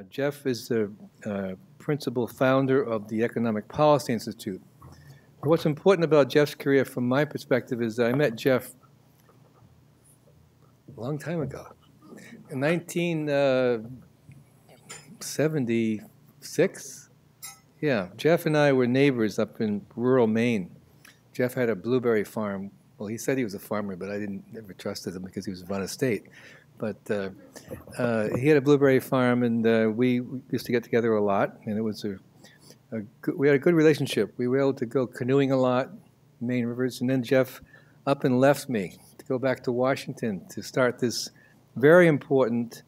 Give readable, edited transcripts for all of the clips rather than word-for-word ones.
Jeff is the principal founder of the Economic Policy Institute. What's important about Jeff's career from my perspective is that I met Jeff a long time ago. In 1976, yeah, Jeff and I were neighbors up in rural Maine. Jeff had a blueberry farm. Well, he said he was a farmer, but I never trusted him because he was out of state. But he had a blueberry farm, and we used to get together a lot, and it was we had a good relationship. We were able to go canoeing a lot, Maine rivers, and then Jeff up and left me to go back to Washington to start this very important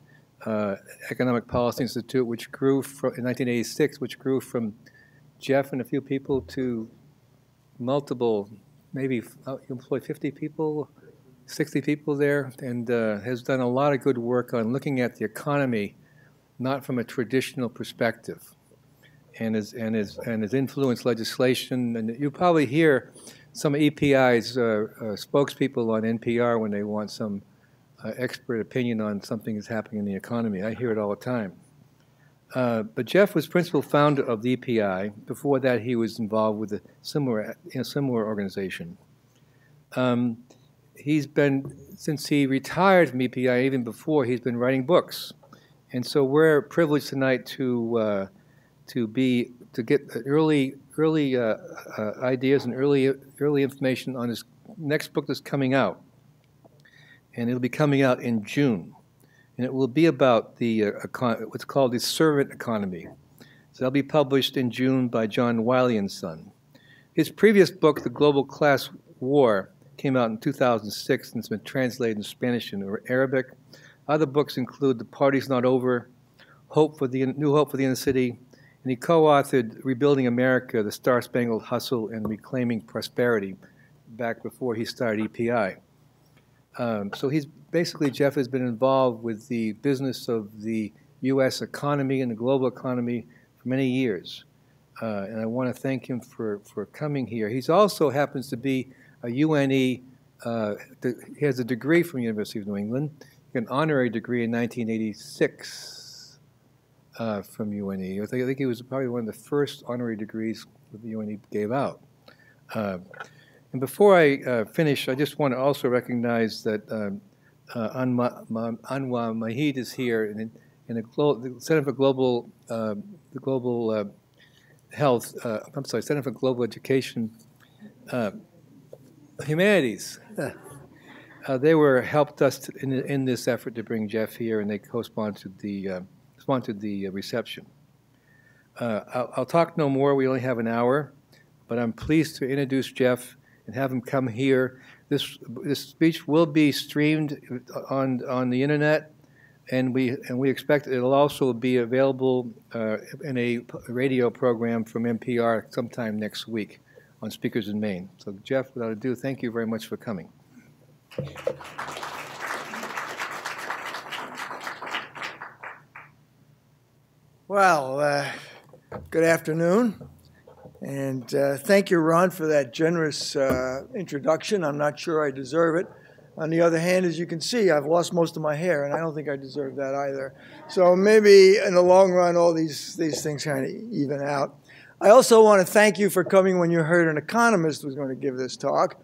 Economic Policy Institute, which grew in 1986, which grew from Jeff and a few people to multiple, maybe you employ 50 people, 60 people there, and has done a lot of good work on looking at the economy, not from a traditional perspective, and has influenced legislation. And you probably hear some EPI's spokespeople on NPR when they want some expert opinion on something that's happening in the economy. I hear it all the time. But Jeff was principal founder of the EPI. Before that, he was involved with a similar organization. He's been, since he retired from EPI, even before, he's been writing books. And so we're privileged tonight to get early ideas and early information on his next book that's coming out. And it'll be coming out in June. And it will be about the what's called the servant economy. So that'll be published in June by John Wiley & Son. His previous book, The Global Class War, came out in 2006 and it's been translated in Spanish and Arabic. Other books include The Party's Not Over, New Hope for the Inner City, and he co-authored Rebuilding America, The Star-Spangled Hustle, and Reclaiming Prosperity back before he started EPI. So Jeff has been involved with the business of the U.S. economy and the global economy for many years. And I want to thank him for coming here. He also happens to be a UNE, he has a degree from the University of New England, an honorary degree in 1986 from UNE. I think he was probably one of the first honorary degrees that the UNE gave out. And before I finish, I just want to also recognize that Anwar Mahid is here in the Center for Global Health. Center for Global Education. Humanities. They helped us in this effort to bring Jeff here, and they co-sponsored the reception. I'll talk no more. We only have an hour, but I'm pleased to introduce Jeff and have him come here. This speech will be streamed on the internet, and we expect it'll also be available in a radio program from NPR sometime next week on Speakers in Maine. So Jeff, without ado, thank you very much for coming. Well, good afternoon, and thank you, Ron, for that generous introduction. I'm not sure I deserve it. On the other hand, as you can see, I've lost most of my hair, and I don't think I deserve that either. So maybe in the long run, all these things kind of even out. I also want to thank you for coming when you heard an economist was going to give this talk.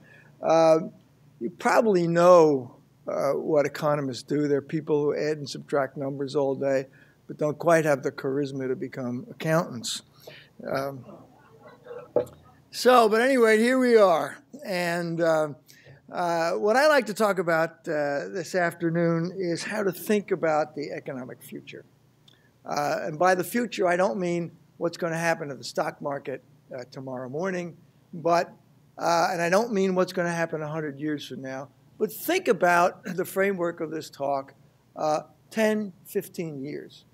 You probably know what economists do. They're people who add and subtract numbers all day, but don't quite have the charisma to become accountants. But anyway, here we are. And what I like to talk about this afternoon is how to think about the economic future. And by the future, I don't mean what's going to happen to the stock market tomorrow morning, but, and I don't mean what's going to happen 100 years from now, but think about the framework of this talk 10, 15 years.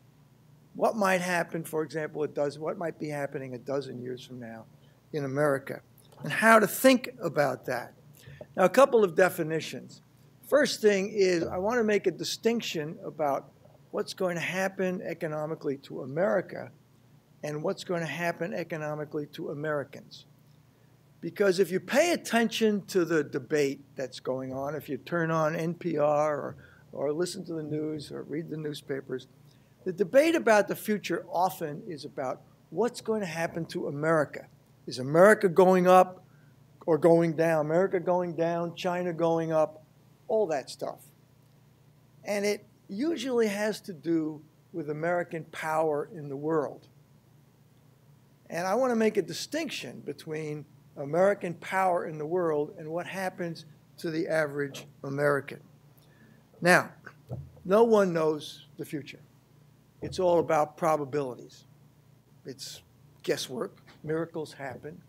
What might happen, for example, what might be happening a dozen years from now in America, and how to think about that. Now, a couple of definitions. First thing is I want to make a distinction about what's going to happen economically to America and what's going to happen economically to Americans. Because if you pay attention to the debate that's going on, if you turn on NPR or listen to the news or read the newspapers, The debate about the future often is about what's going to happen to America. Is America going up or going down? America going down, China going up, all that stuff. And it usually has to do with American power in the world. And I want to make a distinction between American power in the world and what happens to the average American. Now, no one knows the future. It's all about probabilities. It's guesswork. Miracles happen.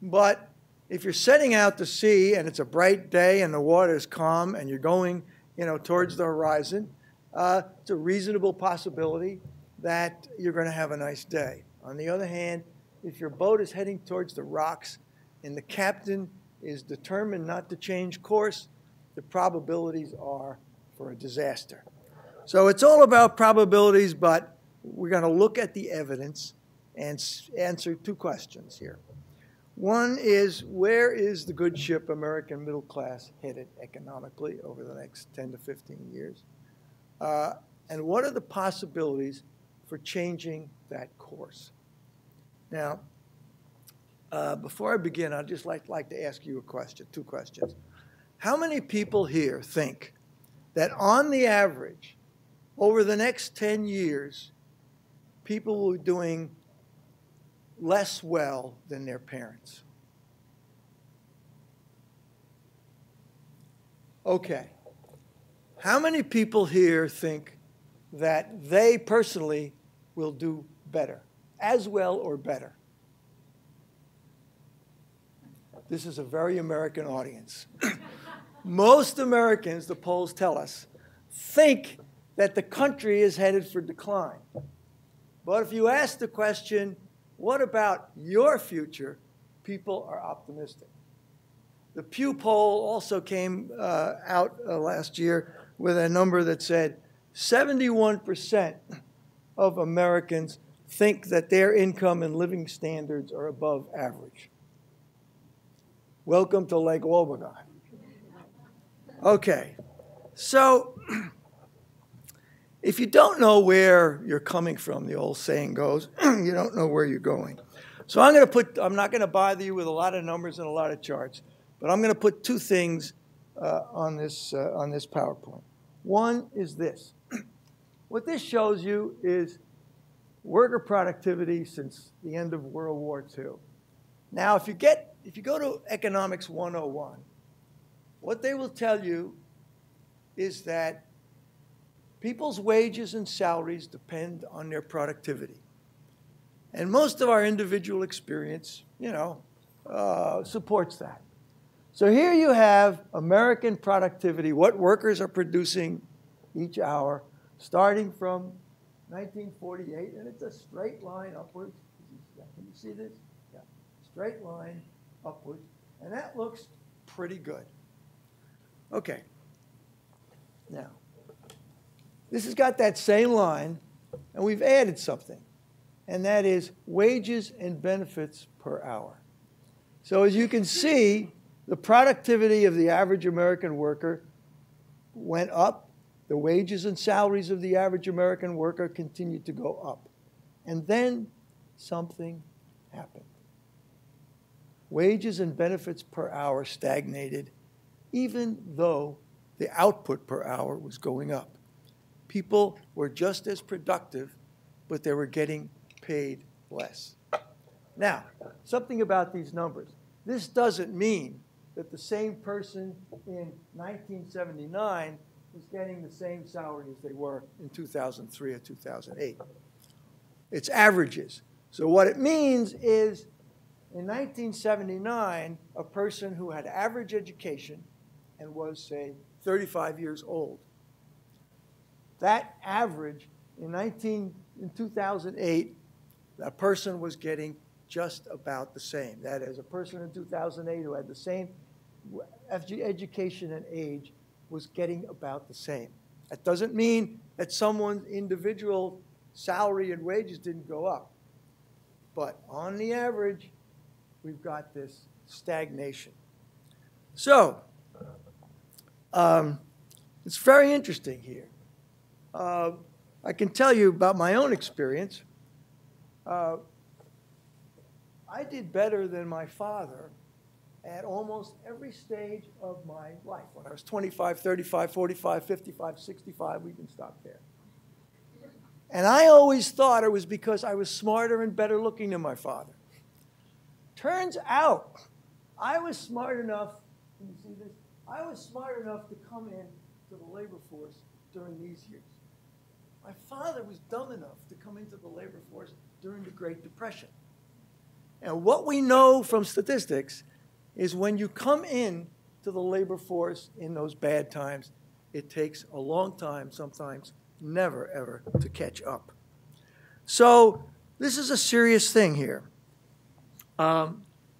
But if you're setting out to sea and it's a bright day and the water is calm and you're going, towards the horizon, it's a reasonable possibility that you're going to have a nice day. On the other hand, if your boat is heading towards the rocks and the captain is determined not to change course, the probabilities are for a disaster. So it's all about probabilities, but we're going to look at the evidence and answer two questions here. One is, where is the good ship American middle class headed economically over the next 10 to 15 years? And what are the possibilities for changing that course? Now, before I begin, I'd just like to ask you a question, two questions. How many people here think that on the average, over the next 10 years, people will be doing less well than their parents? Okay. How many people here think that they personally will do better, as well or better? This is a very American audience. Most Americans, the polls tell us, think that the country is headed for decline. But if you ask the question, what about your future? People are optimistic. The Pew poll also came out last year with a number that said 71% of Americans think that their income and living standards are above average. Welcome to Lake Wobegon. Okay, so if you don't know where you're coming from, the old saying goes, you don't know where you're going. So I'm not going to bother you with a lot of numbers and a lot of charts, but I'm going to put two things on this PowerPoint. One is this. What this shows you is worker productivity since the end of World War II. Now, if you go to Economics 101, what they will tell you is that people's wages and salaries depend on their productivity. And most of our individual experience, supports that. So here you have American productivity, what workers are producing each hour, starting from 1948, and it's a straight line upwards. Can you see this? Yeah, straight line upwards, and that looks pretty good. Okay, now, this has got that same line, and we've added something, and that is wages and benefits per hour. So as you can see, the productivity of the average American worker went up. The wages and salaries of the average American worker continued to go up. And then something happened. Wages and benefits per hour stagnated, even though the output per hour was going up. People were just as productive, but they were getting paid less. Now, something about these numbers. This doesn't mean that the same person in 1979 was getting the same salary as they were in 2003 or 2008. It's averages. So what it means is in 1979, a person who had average education and was, say, 35 years old, that average in 2008, that person was getting just about the same. That is, a person in 2008 who had the same education and age was getting about the same. That doesn't mean that someone's individual salary and wages didn't go up. But on the average, we've got this stagnation. So, it's very interesting here. I can tell you about my own experience. I did better than my father at almost every stage of my life. When I was 25, 35, 45, 55, 65, we can stop there. And I always thought it was because I was smarter and better looking than my father. Turns out, I was smart enough, can you see this? I was smart enough to come in to the labor force during these years. My father was dumb enough to come into the labor force during the Great Depression. And what we know from statistics is when you come in to the labor force in those bad times, it takes a long time, sometimes never, ever, to catch up. So this is a serious thing here.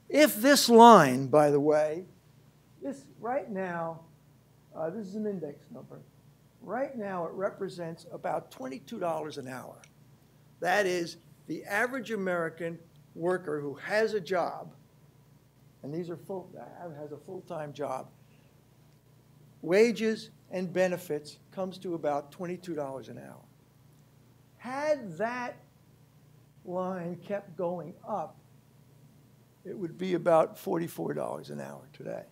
If this line, by the way, this right now, this is an index number. Right now, it represents about $22 an hour. That is the average American worker who has a job, and these are has a full-time job. Wages and benefits comes to about $22 an hour. Had that line kept going up, it would be about $44 an hour today.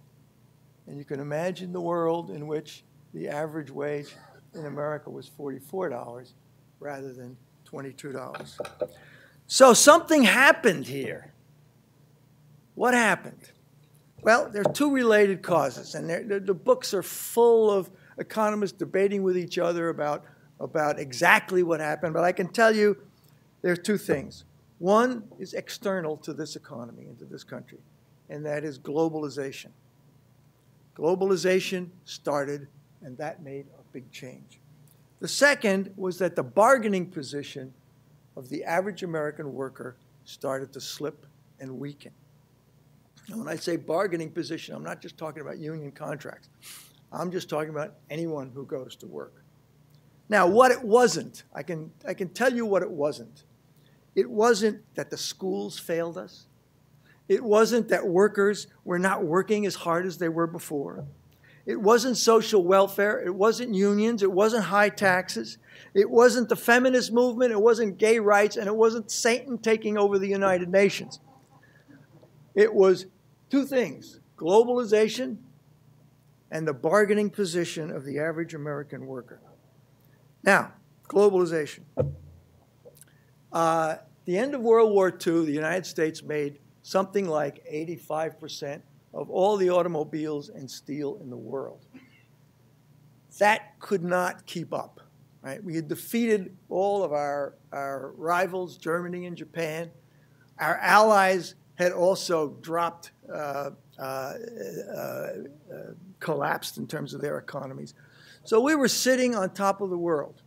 And you can imagine the world in which the average wage in America was $44 rather than $22. So something happened here. What happened? Well, there are two related causes, and the books are full of economists debating with each other about exactly what happened, but I can tell you there are two things. One is external to this economy and to this country, and that is globalization. Globalization started, and that made a big change. The second was that the bargaining position of the average American worker started to slip and weaken. And when I say bargaining position, I'm not just talking about union contracts. I'm just talking about anyone who goes to work. Now, what it wasn't, I can tell you what it wasn't. It wasn't that the schools failed us. It wasn't that workers were not working as hard as they were before. It wasn't social welfare. It wasn't unions. It wasn't high taxes. It wasn't the feminist movement. It wasn't gay rights. And it wasn't Satan taking over the United Nations. It was two things: globalization and the bargaining position of the average American worker. Now, globalization. At the end of World War II, the United States made something like 85% of all the automobiles and steel in the world. That could not keep up. Right? We had defeated all of our rivals, Germany and Japan. Our allies had also dropped, collapsed in terms of their economies. So we were sitting on top of the world.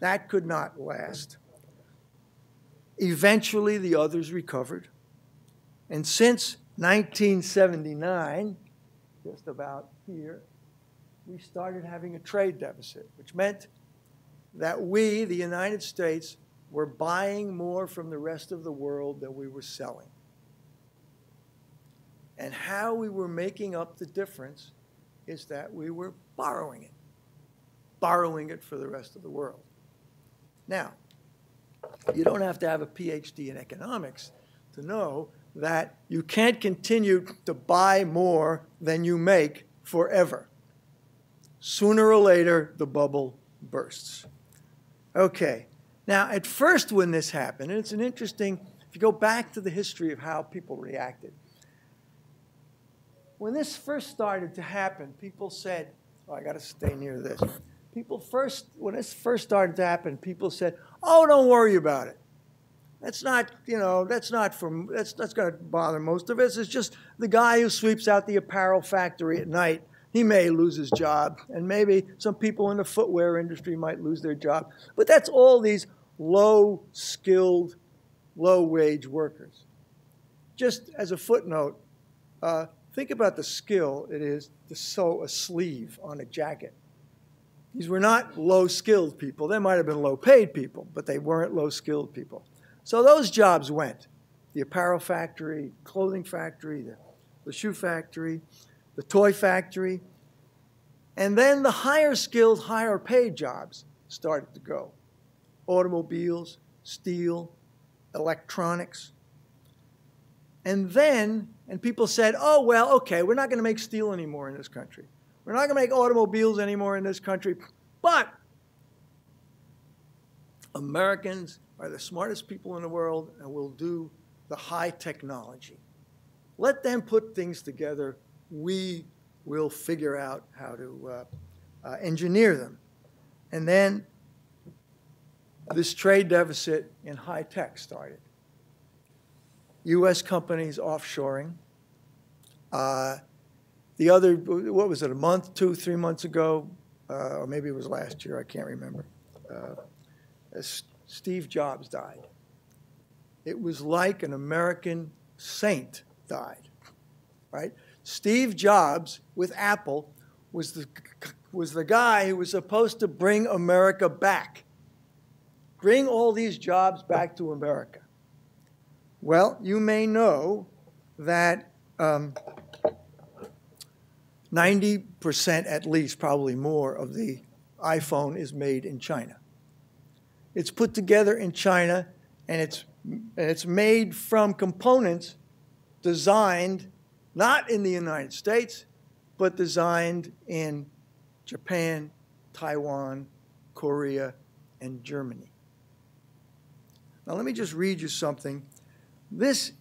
That could not last. Eventually, the others recovered. And since 1979, just about here, we started having a trade deficit, which meant that we, the United States, were buying more from the rest of the world than we were selling. And how we were making up the difference is that we were borrowing it for the rest of the world. Now, you don't have to have a PhD in economics to know that you can't continue to buy more than you make forever. Sooner or later, the bubble bursts. Okay. Now, at first when this happened, and it's an interesting, if you go back to the history of how people reacted, when this first started to happen, people said, oh, I got to stay near this. When this first started to happen, people said, oh, don't worry about it. That's not, that's going to bother most of us. It's just the guy who sweeps out the apparel factory at night. He may lose his job, and maybe some people in the footwear industry might lose their job. But that's all these low-skilled, low-wage workers. Just as a footnote, think about the skill it is to sew a sleeve on a jacket. These were not low-skilled people. They might have been low-paid people, but they weren't low-skilled people. So those jobs went. The apparel factory, clothing factory, the shoe factory, the toy factory. And then the higher skilled, higher paid jobs started to go. Automobiles, steel, electronics. And people said, oh, well, okay, we're not going to make steel anymore in this country. We're not going to make automobiles anymore in this country. But Americans are the smartest people in the world and will do the high technology. Let them put things together. We will figure out how to engineer them. And then this trade deficit in high tech started. U.S. companies offshoring. The other, what was it, a month, 2-3 months ago, or maybe it was last year, I can't remember. Steve Jobs died. It was like an American saint died, right? Steve Jobs with Apple was the guy who was supposed to bring America back, bring all these jobs back to America. Well, you may know that 90% at least, probably more, of the iPhone is made in China. It's put together in China, and it's made from components designed not in the United States, but designed in Japan, Taiwan, Korea, and Germany. Now let me just read you something. This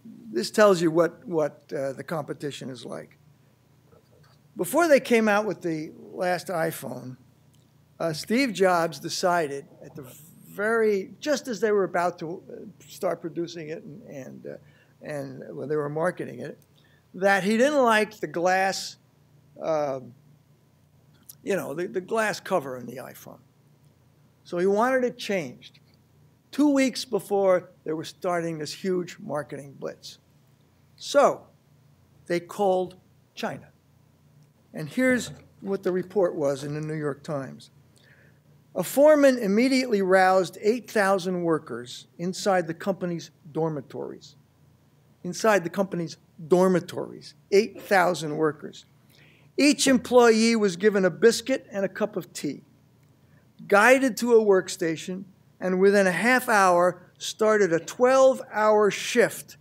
tells you what the competition is like. Before they came out with the last iPhone, Steve Jobs decided at the just as they were about to start producing it and when they were marketing it, that he didn't like the glass, the glass cover in the iPhone. So he wanted it changed. 2 weeks before they were starting this huge marketing blitz. So they called China. And here's what the report was in the New York Times. A foreman immediately roused 8,000 workers inside the company's dormitories. Inside the company's dormitories, 8,000 workers. Each employee was given a biscuit and a cup of tea, guided to a workstation, and within a half hour started a 12-hour shift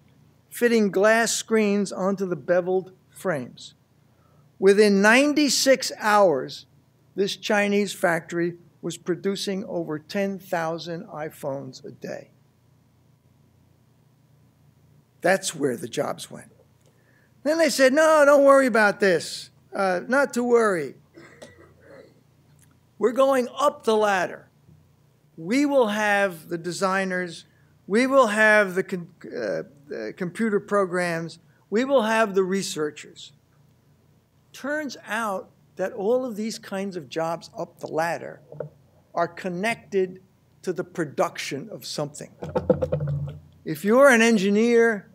fitting glass screens onto the beveled frames. Within 96 hours, this Chinese factory was producing over 10,000 iPhones a day. That's where the jobs went. Then they said, no, don't worry about this. Not to worry. We're going up the ladder. We will have the designers. We will have the computer programs. We will have the researchers. Turns out that all of these kinds of jobs up the ladder are connected to the production of something. If you're an engineer,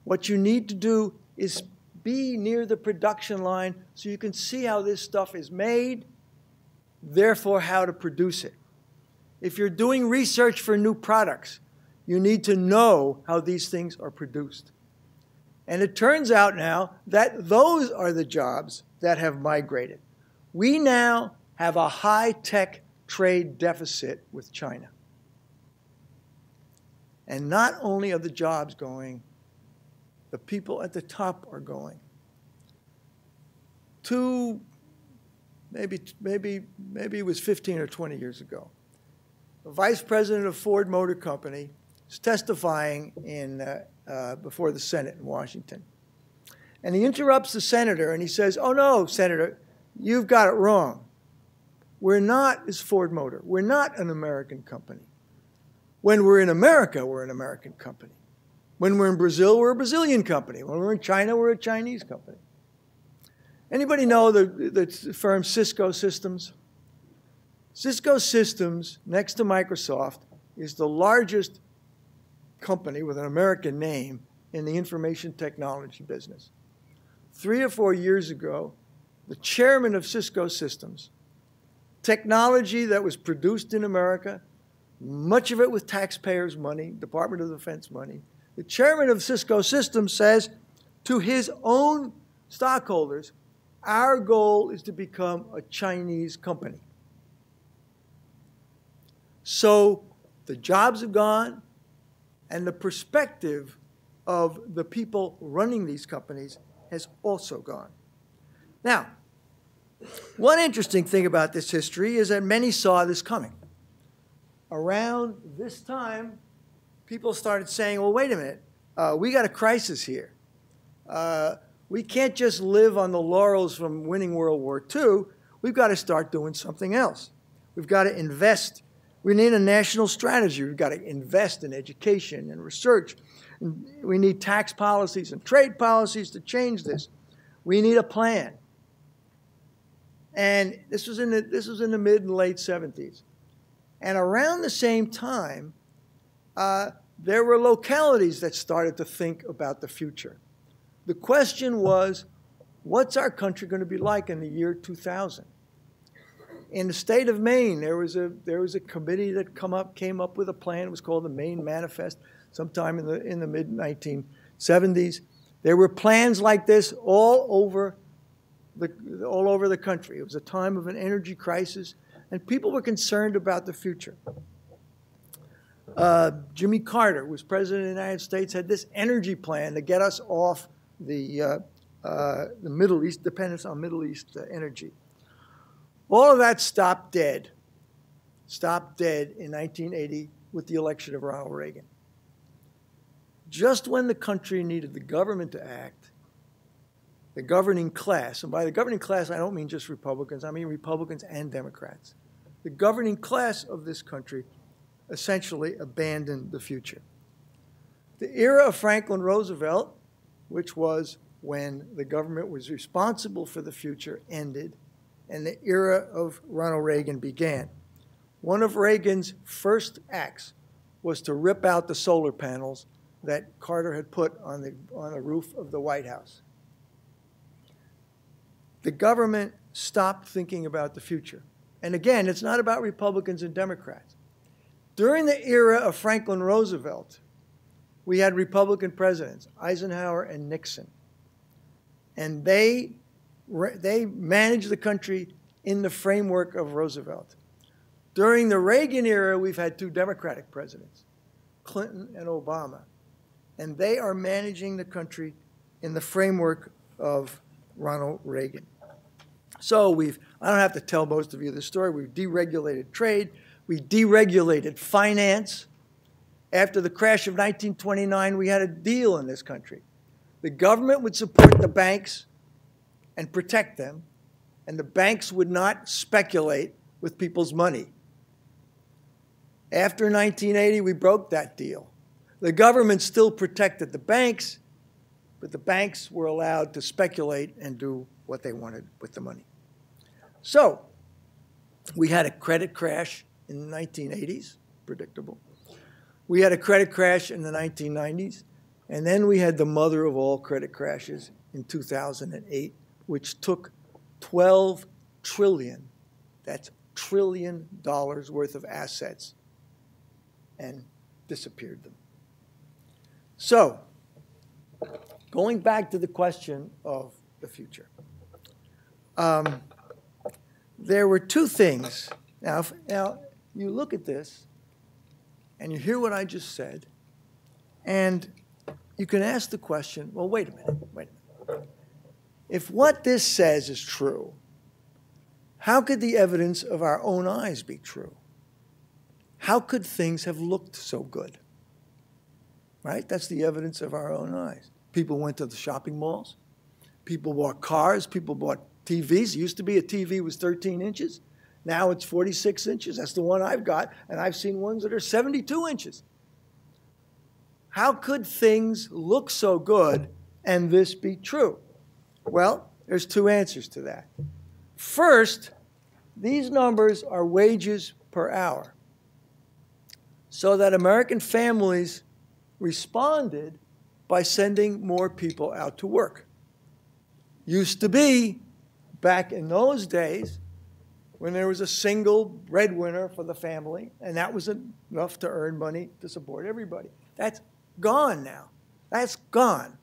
what you need to do is be near the production line so you can see how this stuff is made, therefore how to produce it. If you're doing research for new products, you need to know how these things are produced. And it turns out now that those are the jobs that have migrated. We now have a high-tech trade deficit with China. And not only are the jobs going, the people at the top are going. Maybe it was 15 or 20 years ago, the vice president of Ford Motor Company is testifying before the Senate in Washington. And he interrupts the senator and he says, oh no, Senator, you've got it wrong. We're not, as Ford Motor, we're not an American company. When we're in America, we're an American company. When we're in Brazil, we're a Brazilian company. When we're in China, we're a Chinese company. Anybody know the firm Cisco Systems? Cisco Systems, next to Microsoft, is the largest company with an American name in the information technology business. 3 or 4 years ago, the chairman of Cisco Systems, technology that was produced in America, much of it with taxpayers' money, Department of Defense money, the chairman of Cisco Systems says to his own stockholders, our goal is to become a Chinese company. So the jobs have gone, and the perspective of the people running these companies has also gone. Now, one interesting thing about this history is that many saw this coming. Around this time, people started saying, well, wait a minute, we got a crisis here. We can't just live on the laurels from winning World War II. We've got to start doing something else. We've got to invest. We need a national strategy. We've got to invest in education and research. We need tax policies and trade policies to change this. We need a plan. And this was in the mid and late 70s. And around the same time, there were localities that started to think about the future. The question was, what's our country going to be like in the year 2000? In the state of Maine, there was a committee that came up with a plan. It was called the Maine Manifest, sometime in the mid 1970s. There were plans like this all over the country. It was a time of an energy crisis, and people were concerned about the future. Jimmy Carter, who was president of the United States, had this energy plan to get us off the Middle East, dependence on Middle East energy. All of that stopped dead in 1980 with the election of Ronald Reagan. Just when the country needed the government to act, the governing class, and by the governing class I don't mean just Republicans, I mean Republicans and Democrats. The governing class of this country essentially abandoned the future. The era of Franklin Roosevelt, which was when the government was responsible for the future, ended, and the era of Ronald Reagan began. One of Reagan's first acts was to rip out the solar panels that Carter had put on the roof of the White House. The government stopped thinking about the future. And again, it's not about Republicans and Democrats. During the era of Franklin Roosevelt, we had Republican presidents, Eisenhower and Nixon. And they managed the country in the framework of Roosevelt. During the Reagan era, we've had two Democratic presidents, Clinton and Obama. And they are managing the country in the framework of Ronald Reagan. So I don't have to tell most of you the story. We've deregulated trade. We deregulated finance. After the crash of 1929, we had a deal in this country. The government would support the banks and protect them, and the banks would not speculate with people's money. After 1980, we broke that deal. The government still protected the banks, but the banks were allowed to speculate and do what they wanted with the money. So we had a credit crash in the 1980s, predictable. We had a credit crash in the 1990s, and then we had the mother of all credit crashes in 2008, which took $12 trillion, that's $1 trillion worth of assets, and disappeared them. So, going back to the question of the future, there were two things. Now, you look at this, and you hear what I just said, and you can ask the question, well, wait a minute. If what this says is true, how could the evidence of our own eyes be true? How could things have looked so good? Right? That's the evidence of our own eyes. People went to the shopping malls. People bought cars. People bought TVs. It used to be a TV was 13 inches. Now it's 46 inches. That's the one I've got. And I've seen ones that are 72 inches. How could things look so good and this be true? Well, there's two answers to that. First, these numbers are wages per hour. So that American families responded by sending more people out to work. Used to be, back in those days, when there was a single breadwinner for the family, and that was enough to earn money to support everybody. That's gone now. That's gone.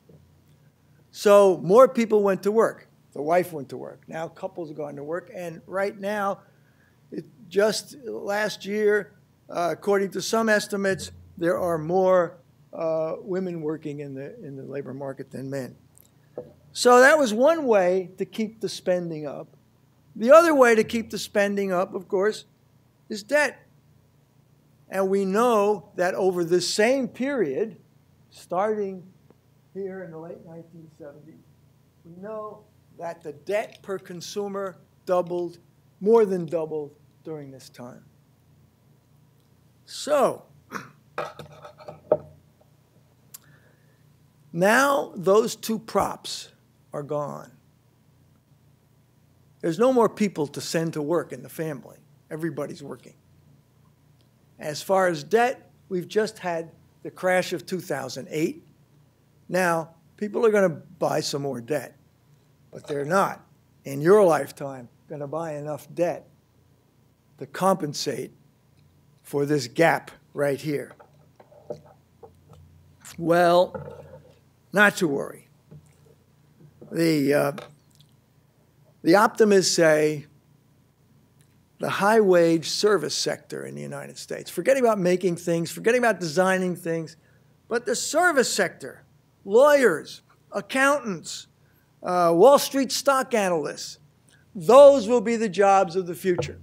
So more people went to work. The wife went to work. Now couples are going to work. And right now, just last year, According to some estimates, there are more women working in the labor market than men. So that was one way to keep the spending up. The other way to keep the spending up, of course, is debt. And we know that over this same period, starting here in the late 1970s, we know that the debt per consumer doubled, more than doubled during this time. So, now those two props are gone. There's no more people to send to work in the family. Everybody's working. As far as debt, we've just had the crash of 2008. Now, people are going to buy some more debt, but they're not, in your lifetime, going to buy enough debt to compensate for this gap right here. Well, not to worry. The optimists say the high-wage service sector in the United States, forgetting about making things, forgetting about designing things, but the service sector, lawyers, accountants, Wall Street stock analysts, those will be the jobs of the future.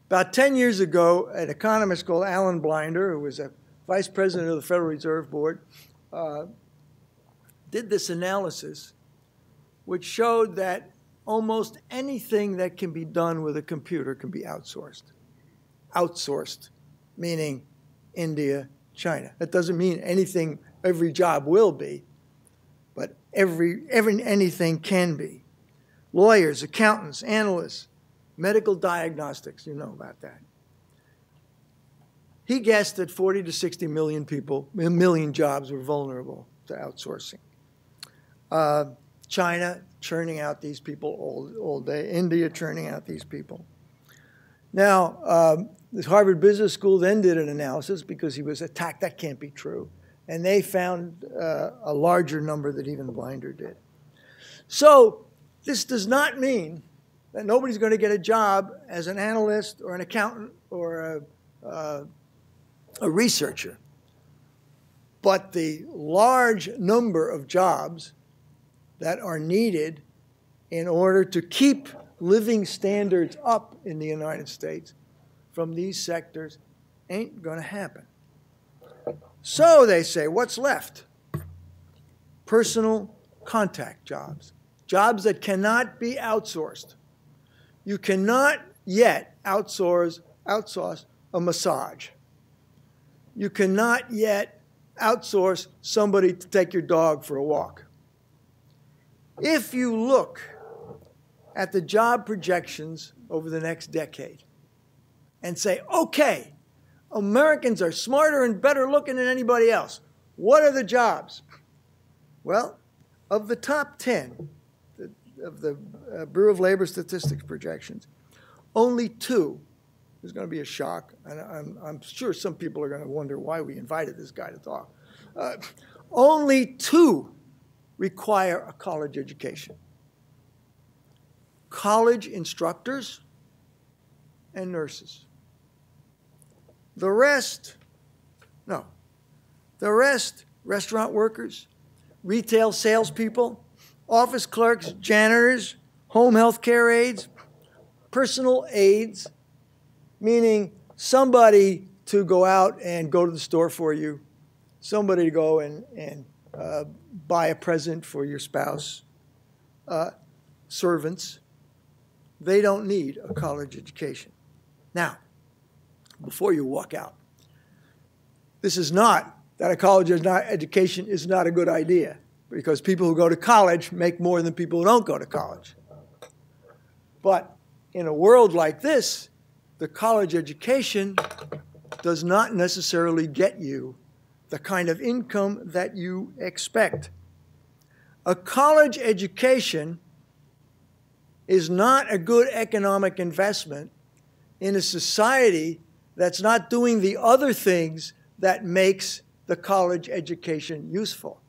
About 10 years ago, an economist called Alan Blinder, who was a vice president of the Federal Reserve Board, did this analysis which showed that almost anything that can be done with a computer can be outsourced. Outsourced, meaning India, China. That doesn't mean anything, every job will be, but anything can be. Lawyers, accountants, analysts, medical diagnostics, you know about that. He guessed that 40 to 60 million people, a million jobs were vulnerable to outsourcing. China churning out these people all day. India churning out these people. Now, the Harvard Business School then did an analysis because he was attacked. That can't be true. And they found a larger number than even Blinder did. So this does not mean that nobody's going to get a job as an analyst or an accountant or a researcher. But the large number of jobs that are needed in order to keep living standards up in the United States from these sectors ain't going to happen. So they say, what's left? Personal contact jobs. Jobs that cannot be outsourced. You cannot yet outsource a massage. You cannot yet outsource somebody to take your dog for a walk. If you look at the job projections over the next decade and say, okay, Americans are smarter and better looking than anybody else. What are the jobs? Well, of the top 10 of the Bureau of Labor Statistics projections, only 2, there's going to be a shock, and I'm sure some people are going to wonder why we invited this guy to talk. Only 2 require a college education. College instructors and nurses. The rest, no. The rest, restaurant workers, retail salespeople, office clerks, janitors, home health care aides, personal aides, meaning somebody to go out and go to the store for you, somebody to go and buy a present for your spouse, servants. They don't need a college education. Now, before you walk out, this is not that a college education is not a good idea, because people who go to college make more than people who don't go to college. But in a world like this, the college education does not necessarily get you the kind of income that you expect. A college education is not a good economic investment in a society that's not doing the other things that makes the college education useful.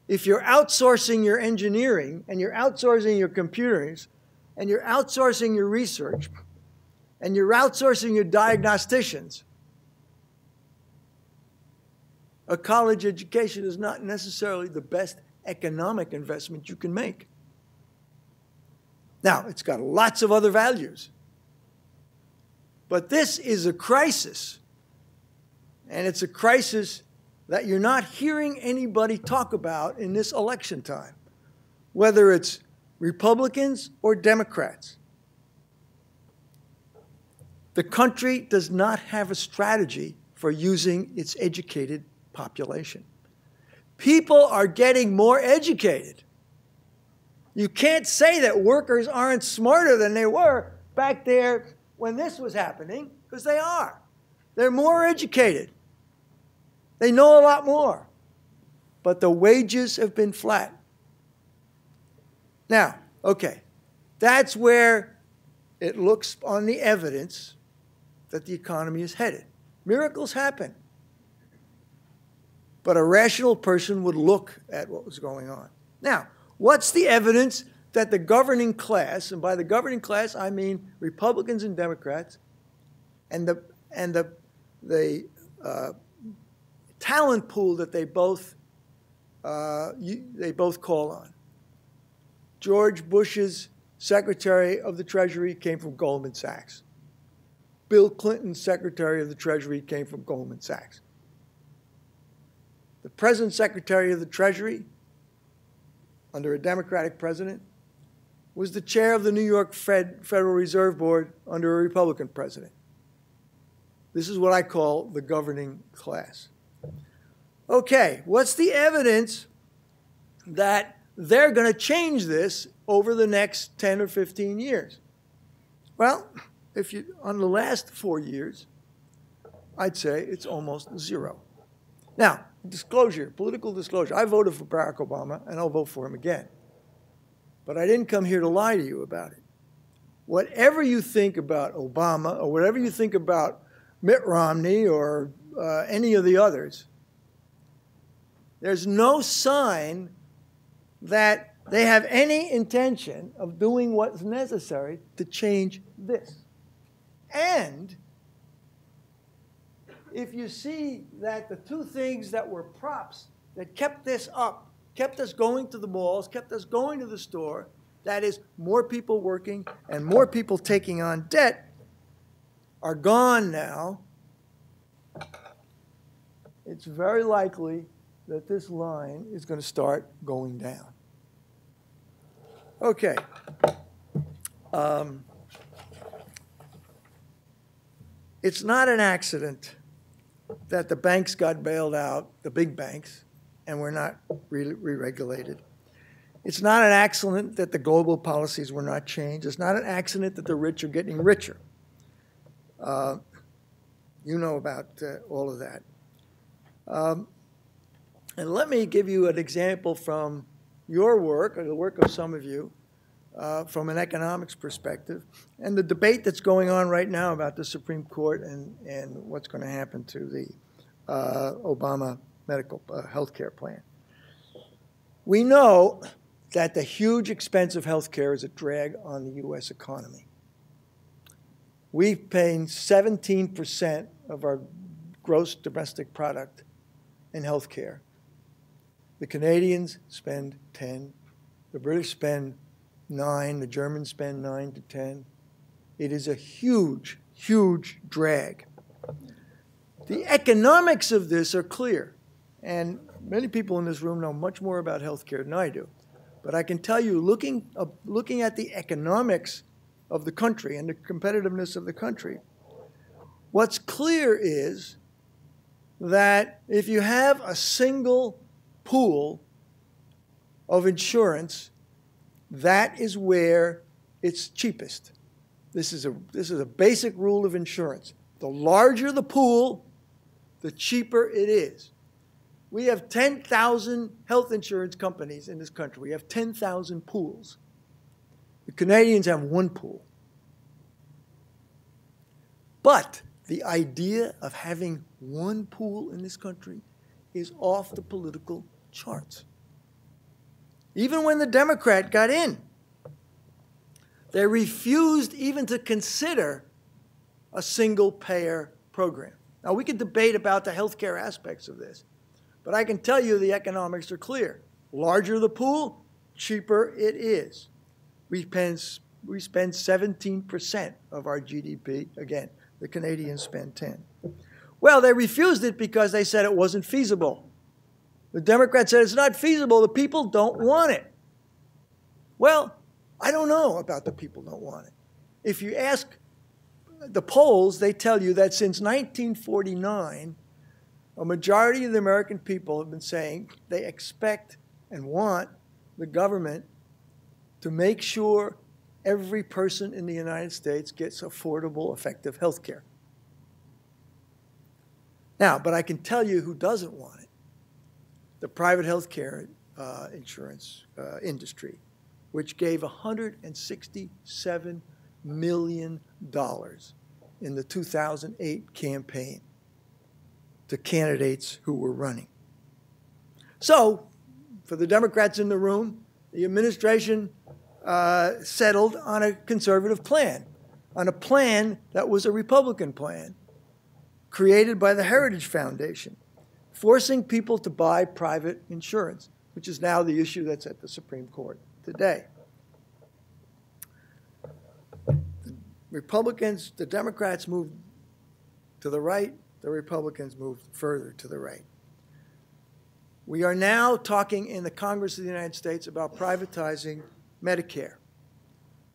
If you're outsourcing your engineering and you're outsourcing your computers and you're outsourcing your research, and you're outsourcing your diagnosticians, a college education is not necessarily the best economic investment you can make. Now, it's got lots of other values. But this is a crisis. And it's a crisis that you're not hearing anybody talk about in this election time, whether it's Republicans or Democrats. The country does not have a strategy for using its educated population. People are getting more educated. You can't say that workers aren't smarter than they were back there when this was happening, because they are. They're more educated. They know a lot more. But the wages have been flat. Now, okay, that's where it looks on the evidence that the economy is headed. Miracles happen. But a rational person would look at what was going on. Now, what's the evidence that the governing class, and by the governing class I mean Republicans and Democrats, and the talent pool that they both call on. George Bush's Secretary of the Treasury came from Goldman Sachs. Bill Clinton's Secretary of the Treasury came from Goldman Sachs. The present Secretary of the Treasury, under a Democratic president, was the chair of the New York Federal Reserve Board under a Republican president. This is what I call the governing class. Okay, what's the evidence that they're going to change this over the next 10 or 15 years? Well, on the last 4 years, I'd say it's almost zero. Now, disclosure, political disclosure. I voted for Barack Obama, and I'll vote for him again. But I didn't come here to lie to you about it. Whatever you think about Obama, or whatever you think about Mitt Romney, or any of the others, there's no sign that they have any intention of doing what's necessary to change this. And if you see that the two things that were props that kept this up, kept us going to the malls, kept us going to the store, that is more people working and more people taking on debt, are gone now, it's very likely that this line is going to start going down. Okay. It's not an accident that the banks got bailed out, the big banks, and were not re-regulated. It's not an accident that the global policies were not changed. It's not an accident that the rich are getting richer. You know about all of that. And let me give you an example from your work, or the work of some of you, from an economics perspective, and the debate that's going on right now about the Supreme Court and what's going to happen to the Obama medical health care plan. We know that the huge expense of health care is a drag on the U.S. economy. We're paying 17% of our gross domestic product in health care. The Canadians spend 10, the British spend 9, the Germans spend 9 to 10. It is a huge, huge drag. The economics of this are clear, and many people in this room know much more about healthcare than I do. But I can tell you, looking at the economics of the country and the competitiveness of the country, what's clear is that if you have a single pool of insurance, that is where it's cheapest. This is a basic rule of insurance. The larger the pool, the cheaper it is. We have 10,000 health insurance companies in this country. We have 10,000 pools. The Canadians have one pool. But the idea of having one pool in this country is off the political charts. Even when the Democrat got in, they refused even to consider a single-payer program. Now, we could debate about the healthcare aspects of this, but I can tell you the economics are clear. Larger the pool, cheaper it is. We spend 17% of our GDP. Again, the Canadians spend 10. Well, they refused it because they said it wasn't feasible. The Democrats said it's not feasible. The people don't want it. Well, I don't know about the people don't want it. If you ask the polls, they tell you that since 1949, a majority of the American people have been saying they expect and want the government to make sure every person in the United States gets affordable, effective health care. Now, but I can tell you who doesn't want it. The private health care insurance industry, which gave $167 million in the 2008 campaign to candidates who were running. So, for the Democrats in the room, the administration settled on a conservative plan, on a plan that was a Republican plan created by the Heritage Foundation, forcing people to buy private insurance, which is now the issue that's at the Supreme Court today. The Democrats moved to the right, the Republicans moved further to the right. We are now talking in the Congress of the United States about privatizing Medicare.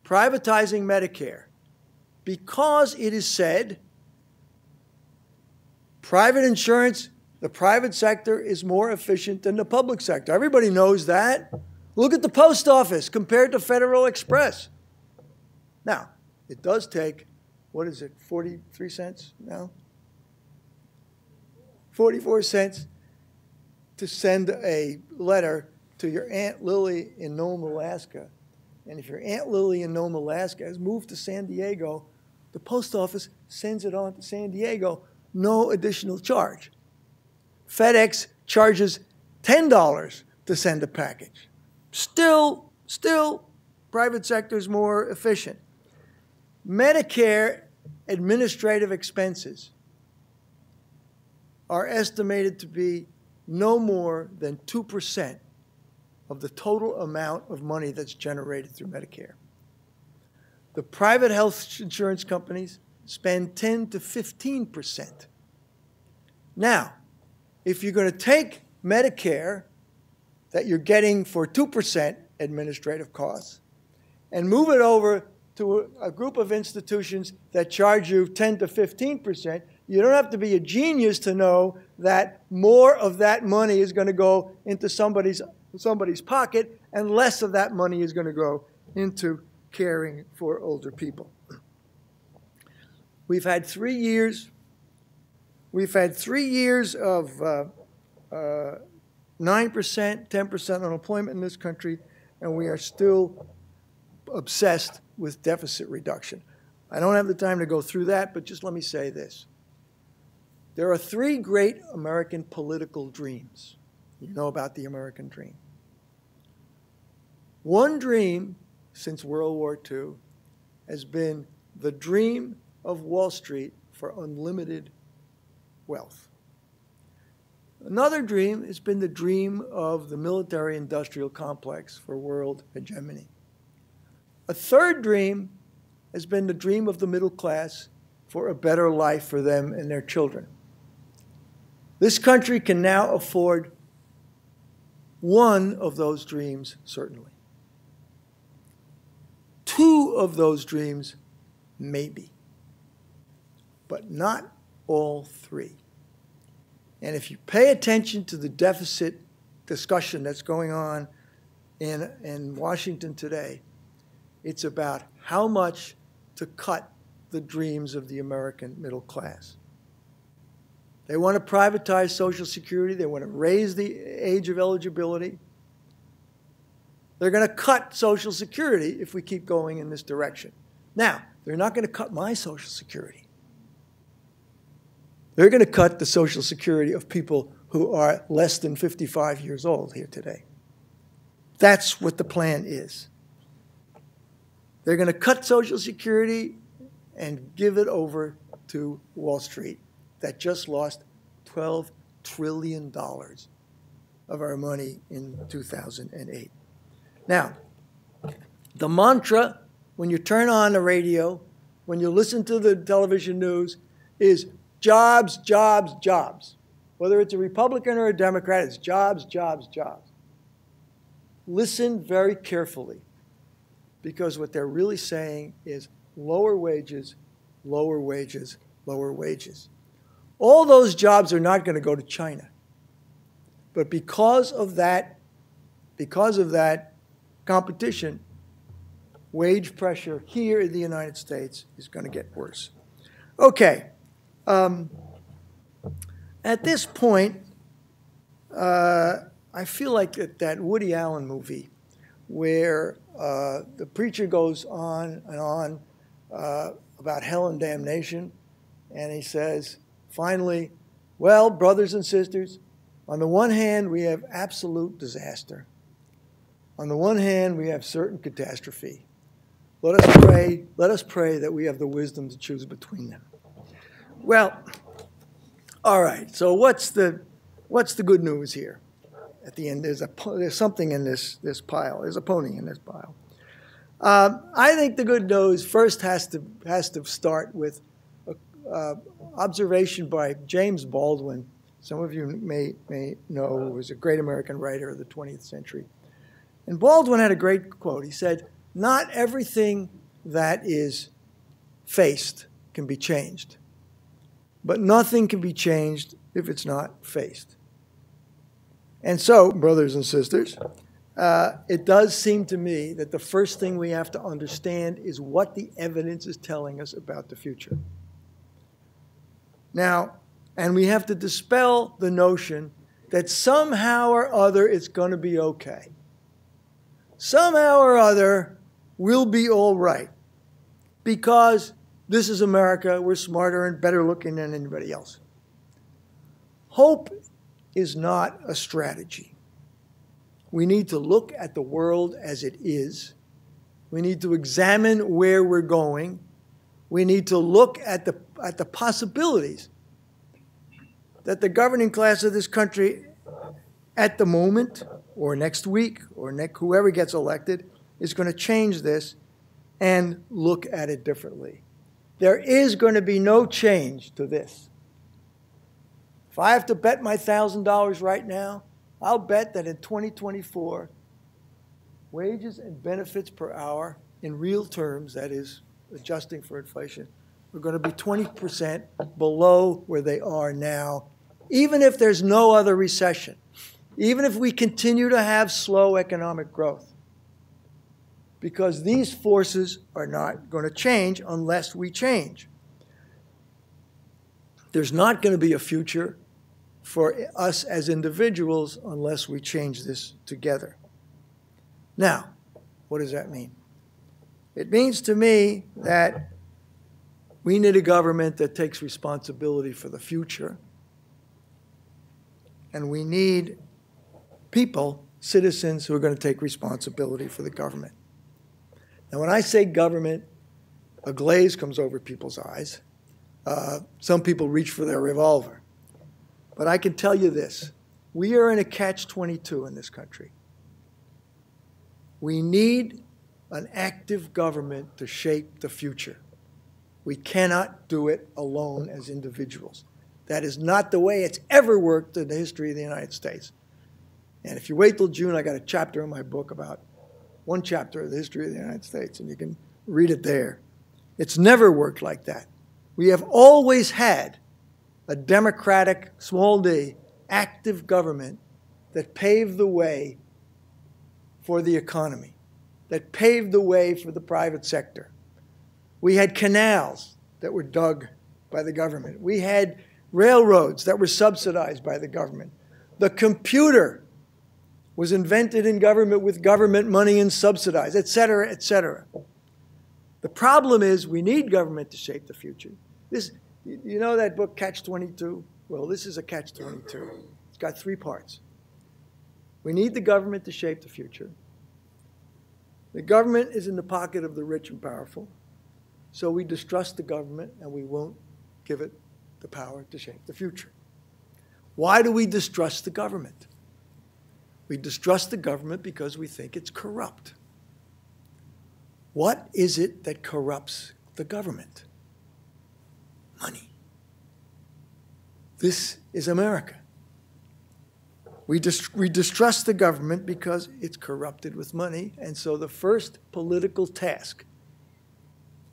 Privatizing Medicare because it is said private insurance, the private sector is more efficient than the public sector. Everybody knows that. Look at the post office compared to Federal Express. Now, it does take, what is it, 43 cents now? 44 cents to send a letter to your Aunt Lily in Nome, Alaska. And if your Aunt Lily in Nome, Alaska has moved to San Diego, the post office sends it on to San Diego, no additional charge. FedEx charges $10 to send a package. Still, private sector is more efficient. Medicare administrative expenses are estimated to be no more than 2% of the total amount of money that's generated through Medicare. The private health insurance companies spend 10 to 15%. Now, if you're going to take Medicare that you're getting for 2% administrative costs and move it over to a group of institutions that charge you 10 to 15%, you don't have to be a genius to know that more of that money is going to go into somebody's pocket and less of that money is going to go into caring for older people. We've had 3 years. We've had 3 years of 9%, 10% unemployment in this country, and we are still obsessed with deficit reduction. I don't have the time to go through that, but just let me say this. There are 3 great American political dreams. You know about the American dream. One dream since World War II has been the dream of Wall Street for unlimited wealth. Another dream has been the dream of the military-industrial complex for world hegemony. A third dream has been the dream of the middle class for a better life for them and their children. This country can now afford one of those dreams, certainly. 2 of those dreams, maybe. But not all 3. And if you pay attention to the deficit discussion that's going on in Washington today, it's about how much to cut the dreams of the American middle class. They want to privatize Social Security. They want to raise the age of eligibility. They're going to cut Social Security if we keep going in this direction. Now, they're not going to cut my Social Security. They're going to cut the Social Security of people who are less than 55 years old here today. That's what the plan is. They're going to cut Social Security and give it over to Wall Street that just lost $12 trillion of our money in 2008. Now, the mantra, when you turn on the radio, when you listen to the television news, is jobs, jobs, jobs. Whether it's a Republican or a Democrat, it's jobs, jobs, jobs. Listen very carefully, because what they're really saying is lower wages, lower wages, lower wages. All those jobs are not going to go to China. But because of that competition, wage pressure here in the United States is going to get worse. Okay. At this point, I feel like that Woody Allen movie where the preacher goes on and on about hell and damnation, and he says, finally, well, brothers and sisters, on the one hand, we have absolute disaster. On the one hand, we have certain catastrophe. Let us pray that we have the wisdom to choose between them. Well, all right, so what's the good news here? At the end, there's something in this pile. There's a pony in this pile. I think the good news first has to start with observation by James Baldwin. Some of you may know, who was a great American writer of the 20th century. And Baldwin had a great quote. He said, "Not everything that is faced can be changed, but nothing can be changed if it's not faced." And so, brothers and sisters, it does seem to me that the first thing we have to understand is what the evidence is telling us about the future. Now, and we have to dispel the notion that somehow or other it's going to be okay. Somehow or other we'll be all right because this is America. We're smarter and better looking than anybody else. Hope is not a strategy. We need to look at the world as it is. We need to examine where we're going. We need to look at the possibilities that the governing class of this country at the moment, or next week, or whoever gets elected, is going to change this and look at it differently. There is going to be no change to this. If I have to bet my $1,000 right now, I'll bet that in 2024, wages and benefits per hour in real terms, that is, adjusting for inflation, are going to be 20% below where they are now, even if there's no other recession, even if we continue to have slow economic growth. Because these forces are not going to change unless we change. There's not going to be a future for us as individuals unless we change this together. Now, what does that mean? It means to me that we need a government that takes responsibility for the future, and we need people, citizens, who are going to take responsibility for the government. Now, when I say government, a glaze comes over people's eyes. Some people reach for their revolver. But I can tell you this. We are in a catch-22 in this country. We need an active government to shape the future. We cannot do it alone as individuals. That is not the way it's ever worked in the history of the United States. And if you wait till June, I got a chapter in my book about one chapter of the history of the United States, and you can read it there. It's never worked like that. We have always had a democratic, small d, active government that paved the way for the economy, that paved the way for the private sector. We had canals that were dug by the government. We had railroads that were subsidized by the government. The computer was invented in government with government money and subsidized, et cetera, et cetera. The problem is we need government to shape the future. You know that book, Catch-22? Well, this is a Catch-22. It's got 3 parts. We need the government to shape the future. The government is in the pocket of the rich and powerful, so we distrust the government and we won't give it the power to shape the future. Why do we distrust the government? We distrust the government because we think it's corrupt. What is it that corrupts the government? Money. This is America. We distrust the government because it's corrupted with money, and so the first political task,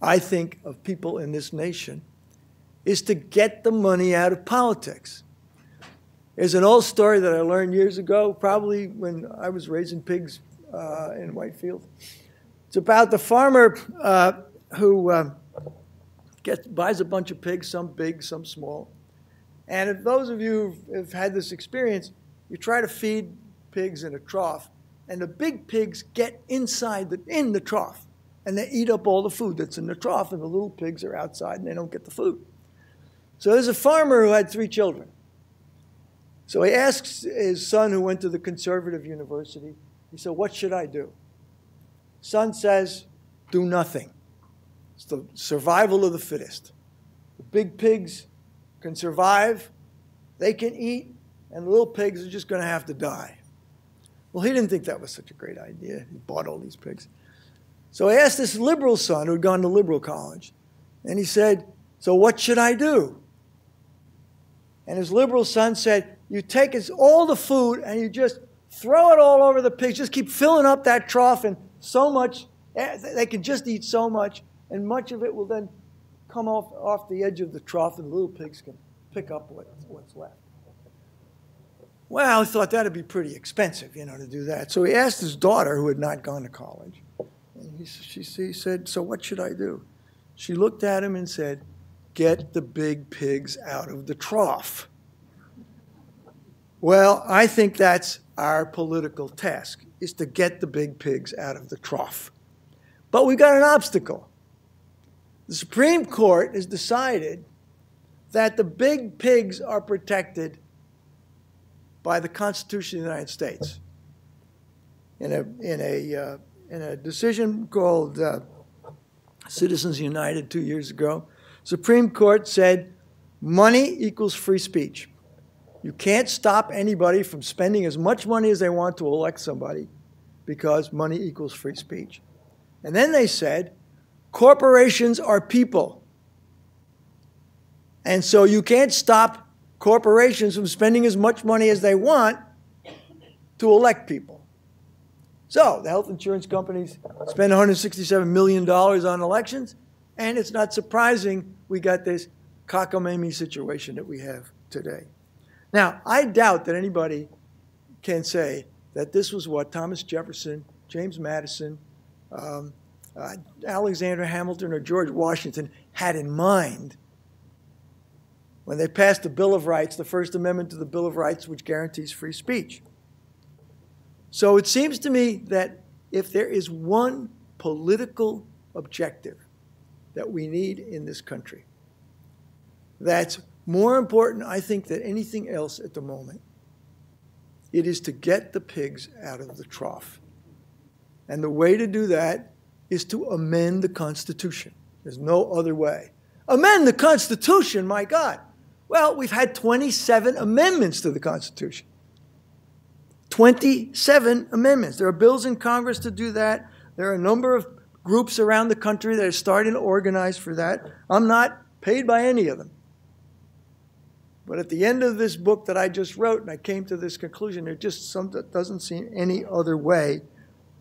I think, of people in this nation is to get the money out of politics. There's an old story that I learned years ago, probably when I was raising pigs in Whitefield. It's about the farmer who buys a bunch of pigs, some big, some small. And if those of you who've had this experience, you try to feed pigs in a trough, and the big pigs get inside in the trough, and they eat up all the food that's in the trough, and the little pigs are outside, and they don't get the food. So there's a farmer who had 3 children. So he asks his son, who went to the conservative university, he said, "What should I do?" Son says, "Do nothing. It's the survival of the fittest. The big pigs can survive, they can eat, and the little pigs are just going to have to die." Well, he didn't think that was such a great idea. He bought all these pigs. So he asked this liberal son who had gone to liberal college, and he said, "So what should I do?" And his liberal son said, "You take all the food and you just throw it all over the pigs. Just keep filling up that trough, and so much, they can just eat so much, and much of it will then come off the edge of the trough, and the little pigs can pick up what's left." Well, he thought that'd be pretty expensive, to do that. So he asked his daughter, who had not gone to college, and he said, "So what should I do?" She looked at him and said, "Get the big pigs out of the trough." Well, I think that's our political task, is to get the big pigs out of the trough. But we've got an obstacle. The Supreme Court has decided that the big pigs are protected by the Constitution of the United States. In a decision called Citizens United 2 years ago, Supreme Court said money equals free speech. You can't stop anybody from spending as much money as they want to elect somebody because money equals free speech. And then they said corporations are people. And so you can't stop corporations from spending as much money as they want to elect people. So the health insurance companies spend $167 million on elections, and it's not surprising we got this cockamamie situation that we have today. Now, I doubt that anybody can say that this was what Thomas Jefferson, James Madison, Alexander Hamilton, or George Washington had in mind when they passed the Bill of Rights, the First Amendment to the Bill of Rights, which guarantees free speech. So it seems to me that if there is one political objective that we need in this country, that's more important, I think, than anything else at the moment, it is to get the pigs out of the trough. And the way to do that is to amend the Constitution. There's no other way. Amend the Constitution, my God. Well, we've had 27 amendments to the Constitution. 27 amendments. There are bills in Congress to do that. There are a number of groups around the country that are starting to organize for that. I'm not paid by any of them. But at the end of this book that I just wrote, and I came to this conclusion, there just doesn't seem any other way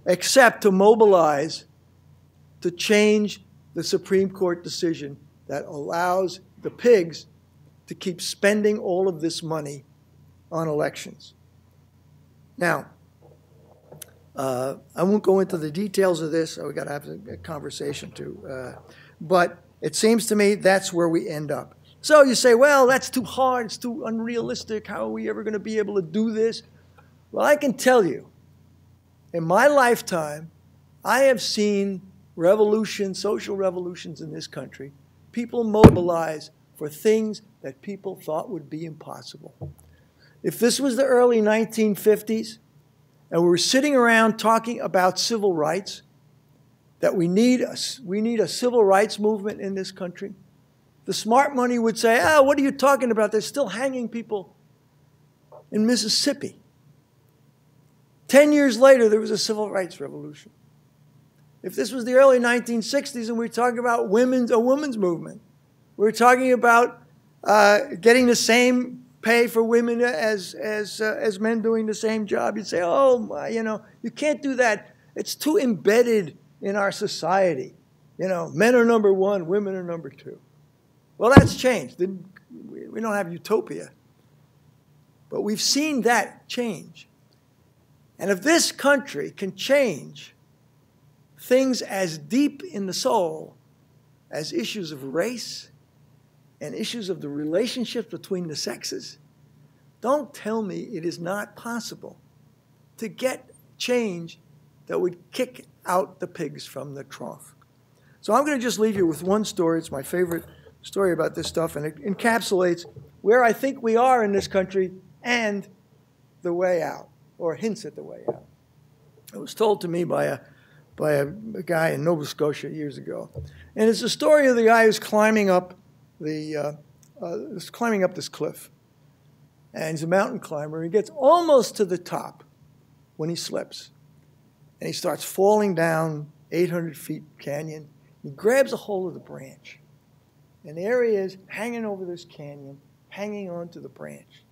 except to mobilize to change the Supreme Court decision that allows the pigs to keep spending all of this money on elections. Now, I won't go into the details of this. We've got to have a conversation too. But it seems to me that's where we end up. So you say, well, that's too hard. It's too unrealistic. How are we ever going to be able to do this? Well, I can tell you, in my lifetime, I have seen revolutions, social revolutions in this country. People mobilize for things that people thought would be impossible. If this was the early 1950s, and we were sitting around talking about civil rights, that we need a civil rights movement in this country, The smart money would say, oh, what are you talking about? They're still hanging people in Mississippi. 10 years later, there was a civil rights revolution. If this was the early 1960s and we were talking about a women's movement, we were talking about getting the same pay for women as men doing the same job, you'd say, oh, you can't do that. It's too embedded in our society. Men are number one, women are number two. Well, that's changed. We don't have utopia. But we've seen that change. And if this country can change things as deep in the soul as issues of race and issues of the relationship between the sexes, don't tell me it is not possible to get change that would kick out the pigs from the trough. So I'm going to just leave you with one story. It's my favorite story about this stuff, and it encapsulates where I think we are in this country and the way out, or hints at the way out. It was told to me by a guy in Nova Scotia years ago, and it's the story of the guy who's climbing up this cliff, and he's a mountain climber. He gets almost to the top when he slips, and he starts falling down 800 feet canyon. He grabs a hold of the branch, and there he is hanging over this canyon, hanging onto the branch.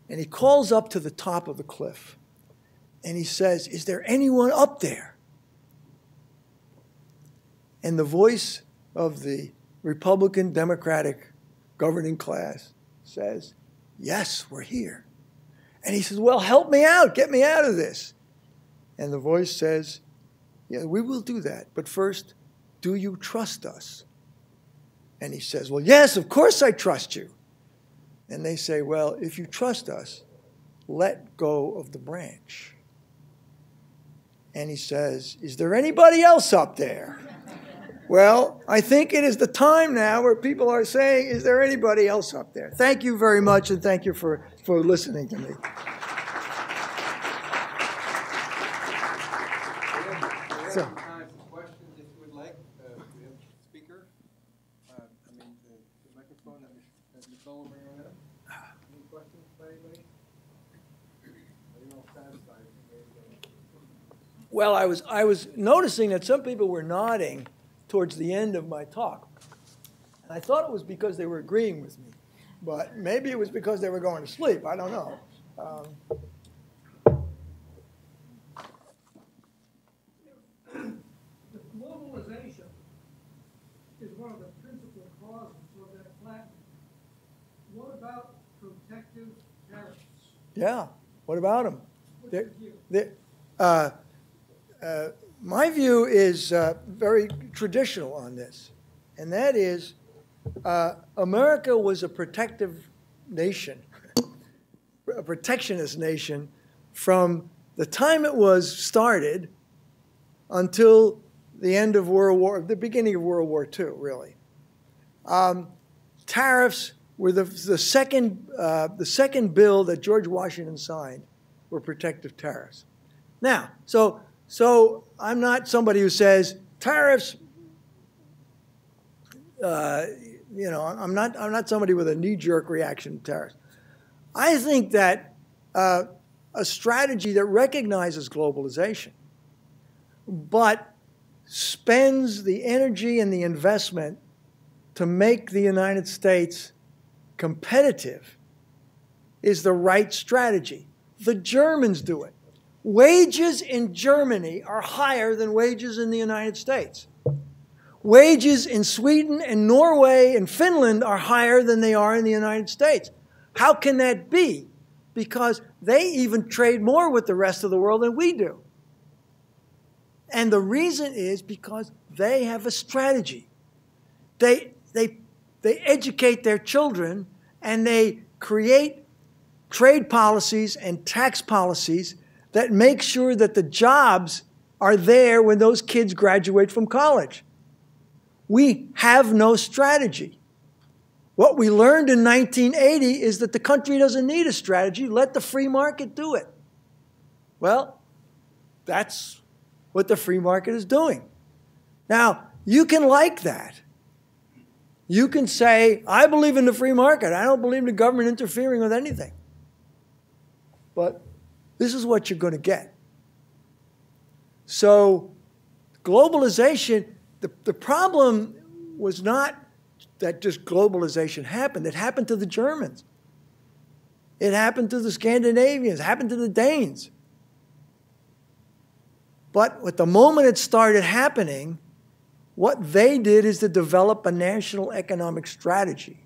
And he calls up to the top of the cliff, and he says, is there anyone up there? And the voice of the Republican Democratic governing class says, yes, we're here. And he says, well, help me out. Get me out of this. And the voice says, yeah, we will do that. But first, do you trust us? And he says, well, yes, of course I trust you. And they say, well, if you trust us, let go of the branch. And he says, is there anybody else up there? Well, I think it is the time now where people are saying, is there anybody else up there? Thank you very much, and thank you for listening to me. So, time for questions if you would like. We have a speaker. The microphone that Nicole will bring around. Any questions by anybody? Are you all satisfied? well, I was noticing that some people were nodding towards the end of my talk. And I thought it was because they were agreeing with me. But maybe it was because they were going to sleep. I don't know. Globalization is one of the principal causes of that flattening. What about protective tariffs? Yeah. What about them? What's your view? My view is very traditional on this, and that is America was a protective nation, a protectionist nation from the time it was started until the end of the beginning of World War II, really. Tariffs were the second bill that George Washington signed were protective tariffs. Now, so I'm not somebody who says tariffs. I'm not somebody with a knee-jerk reaction to tariffs. I think that a strategy that recognizes globalization, but spends the energy and the investment to make the United States competitive is the right strategy. The Germans do it. Wages in Germany are higher than wages in the United States. Wages in Sweden and Norway and Finland are higher than they are in the United States. How can that be? Because they even trade more with the rest of the world than we do. And the reason is because they have a strategy. They educate their children and they create trade policies and tax policies that make sure that the jobs are there when those kids graduate from college. We have no strategy. What we learned in 1980 is that the country doesn't need a strategy. Let the free market do it. Well, that's what the free market is doing. Now, you can like that. You can say, I believe in the free market. I don't believe in the government interfering with anything. But this is what you're going to get. So globalization, the problem was not that just globalization happened. It happened to the Germans. It happened to the Scandinavians. It happened to the Danes. But at the moment it started happening, what they did is to develop a national economic strategy.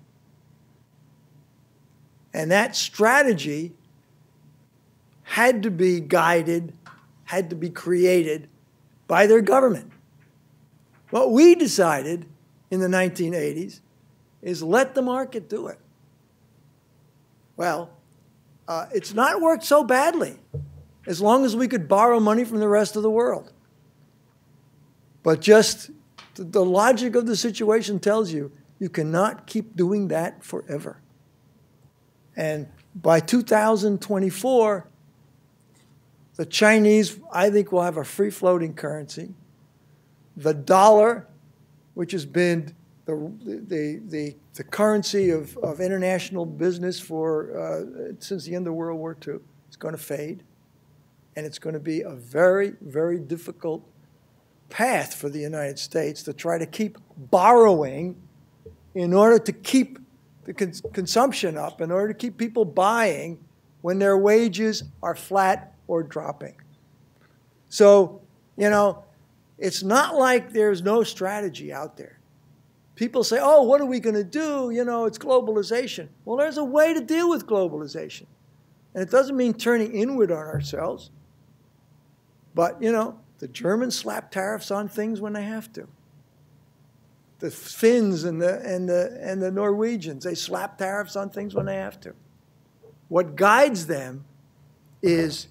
And that strategy had to be guided, had to be created by their government. What we decided in the 1980s is let the market do it. Well, it's not worked so badly as long as we could borrow money from the rest of the world. But just the logic of the situation tells you you cannot keep doing that forever. And by 2024, the Chinese, I think, will have a free-floating currency. The dollar, which has been the currency of international business since the end of World War II, is going to fade. And it's going to be a very, very difficult path for the United States to try to keep borrowing in order to keep the consumption up, in order to keep people buying when their wages are flat or dropping. So, you know, it's not like there's no strategy out there. People say, oh, what are we going to do? You know, it's globalization. Well, there's a way to deal with globalization. And it doesn't mean turning inward on ourselves. But, you know, the Germans slap tariffs on things when they have to. The Finns and the Norwegians, they slap tariffs on things when they have to. What guides them is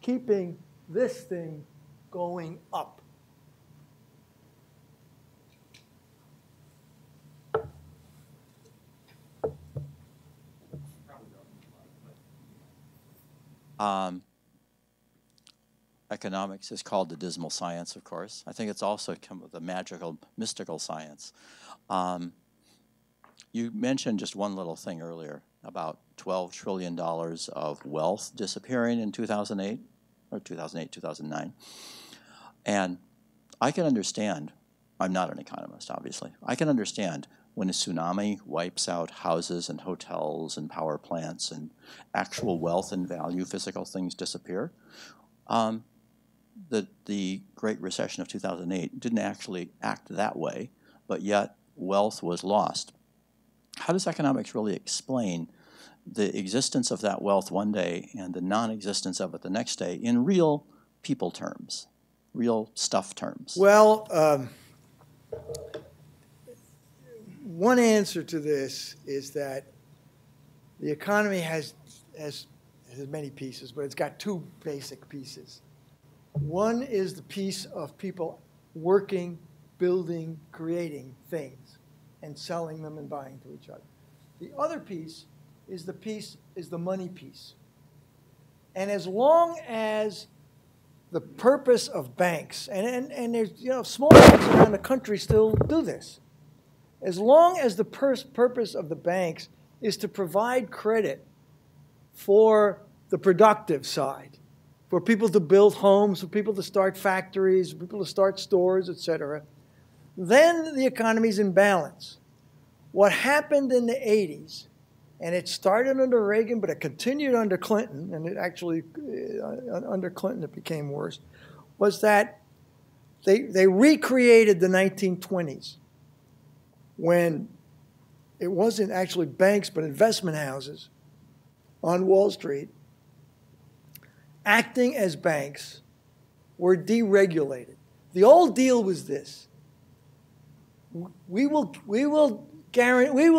keeping this thing going up. Economics is called the dismal science, of course. I think it's also the magical, mystical science. You mentioned just one little thing earlier about $12 trillion of wealth disappearing in 2008, or 2008, 2009. And I can understand, I'm not an economist, obviously. I can understand when a tsunami wipes out houses and hotels and power plants and actual wealth and value, physical things disappear. The Great Recession of 2008 didn't actually act that way, but yet wealth was lost. How does economics really explain the existence of that wealth one day and the non-existence of it the next day in real people terms, real stuff terms? Well, one answer to this is that the economy has many pieces, but it's got two basic pieces. One is the piece of people working, building, creating things, and selling them and buying to each other. The other piece is the money piece. And as long as the purpose of banks, and there's, you know, small banks around the country still do this. As long as the purpose of the banks is to provide credit for the productive side, for people to build homes, for people to start factories, for people to start stores, etc., then the economy's in balance. What happened in the 80s, and it started under Reagan, but it continued under Clinton, and it actually, under Clinton it became worse, was that they recreated the 1920s when it wasn't actually banks but investment houses on Wall Street acting as banks were deregulated. The old deal was this: we will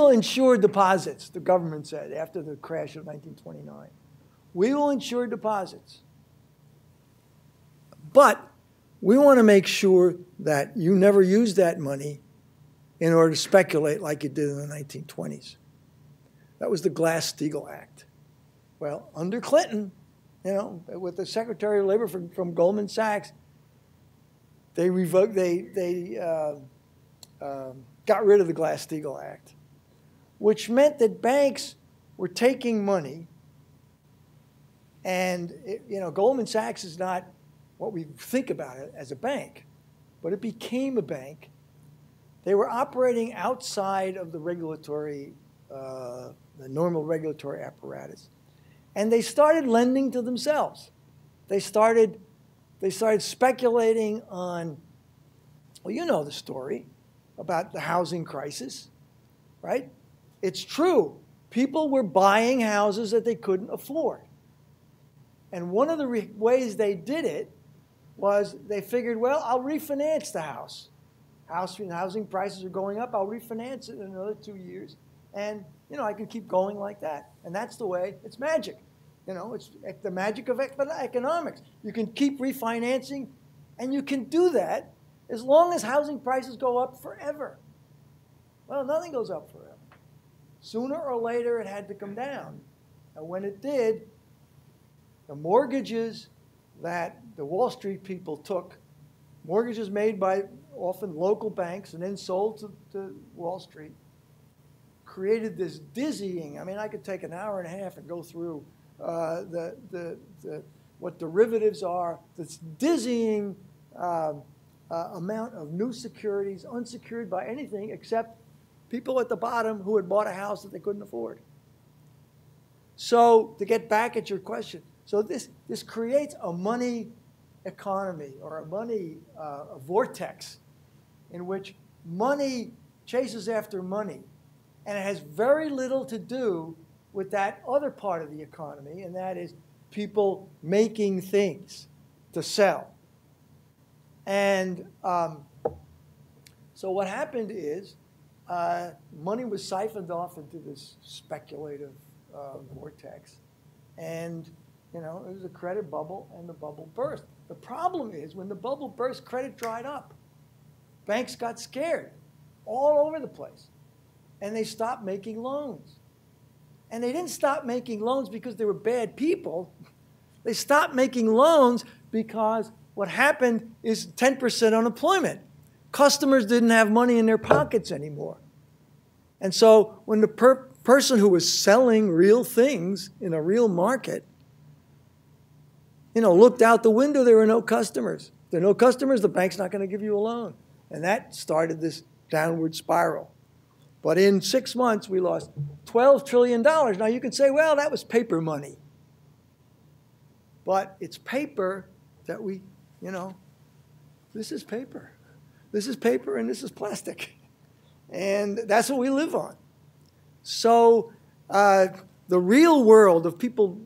insure deposits, the government said after the crash of 1929. We will insure deposits. But we want to make sure that you never use that money in order to speculate like you did in the 1920s. That was the Glass-Steagall Act. Well, under Clinton, you know, with the Secretary of Labor from Goldman Sachs, they got rid of the Glass-Steagall Act, which meant that banks were taking money, and Goldman Sachs is not what we think about it as a bank, but it became a bank. They were operating outside of the regulatory, the normal regulatory apparatus, and they started lending to themselves. They started speculating on, well, you know the story about the housing crisis, right? It's true. People were buying houses that they couldn't afford. And one of the ways they did it was they figured, well, I'll refinance the house. Housing prices are going up. I'll refinance it in another 2 years. And, I can keep going like that. And that's the way. It's magic. It's the magic of economics. You can keep refinancing, and you can do that as long as housing prices go up forever. Well, nothing goes up forever. Sooner or later, it had to come down. And when it did, the mortgages that the Wall Street people took, mortgages made by often local banks and then sold to Wall Street, created this dizzying. I mean, I could take an hour and a half and go through what derivatives are, this dizzying amount of new securities, unsecured by anything except people at the bottom who had bought a house that they couldn't afford. So to get back at your question, so this creates a money economy, or a money a vortex in which money chases after money, and it has very little to do with that other part of the economy, and that is people making things to sell. And so what happened is money was siphoned off into this speculative vortex, and it was a credit bubble, and the bubble burst. The problem is, when the bubble burst, credit dried up. Banks got scared all over the place, and they stopped making loans. And they didn't stop making loans because they were bad people. They stopped making loans because what happened is 10% unemployment. Customers didn't have money in their pockets anymore. And so when the person who was selling real things in a real market, looked out the window, there were no customers. If there are no customers, the bank's not going to give you a loan. And that started this downward spiral. But in 6 months, we lost $12 trillion. Now, you can say, well, that was paper money. But it's paper that this is paper. This is paper, and this is plastic. And that's what we live on. So the real world of people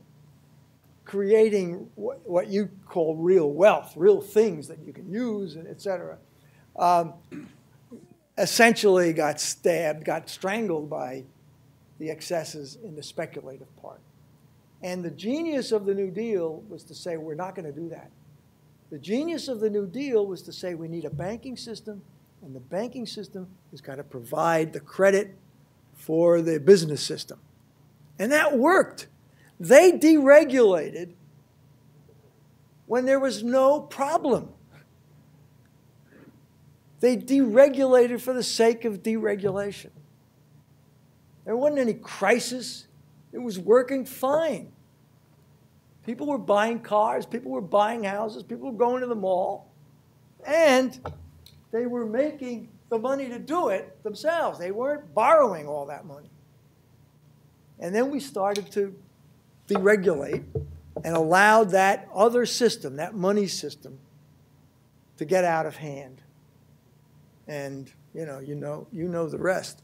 creating what you call real wealth, real things that you can use, et cetera, essentially got strangled by the excesses in the speculative part. And the genius of the New Deal was to say, we're not going to do that. The genius of the New Deal was to say, we need a banking system, and the banking system has got to provide the credit for the business system. And that worked. They deregulated when there was no problem. They deregulated for the sake of deregulation. There wasn't any crisis. It was working fine. People were buying cars. People were buying houses. People were going to the mall. And they were making the money to do it themselves. They weren't borrowing all that money. And then we started to deregulate and allowed that other system, that money system, to get out of hand. And you know the rest.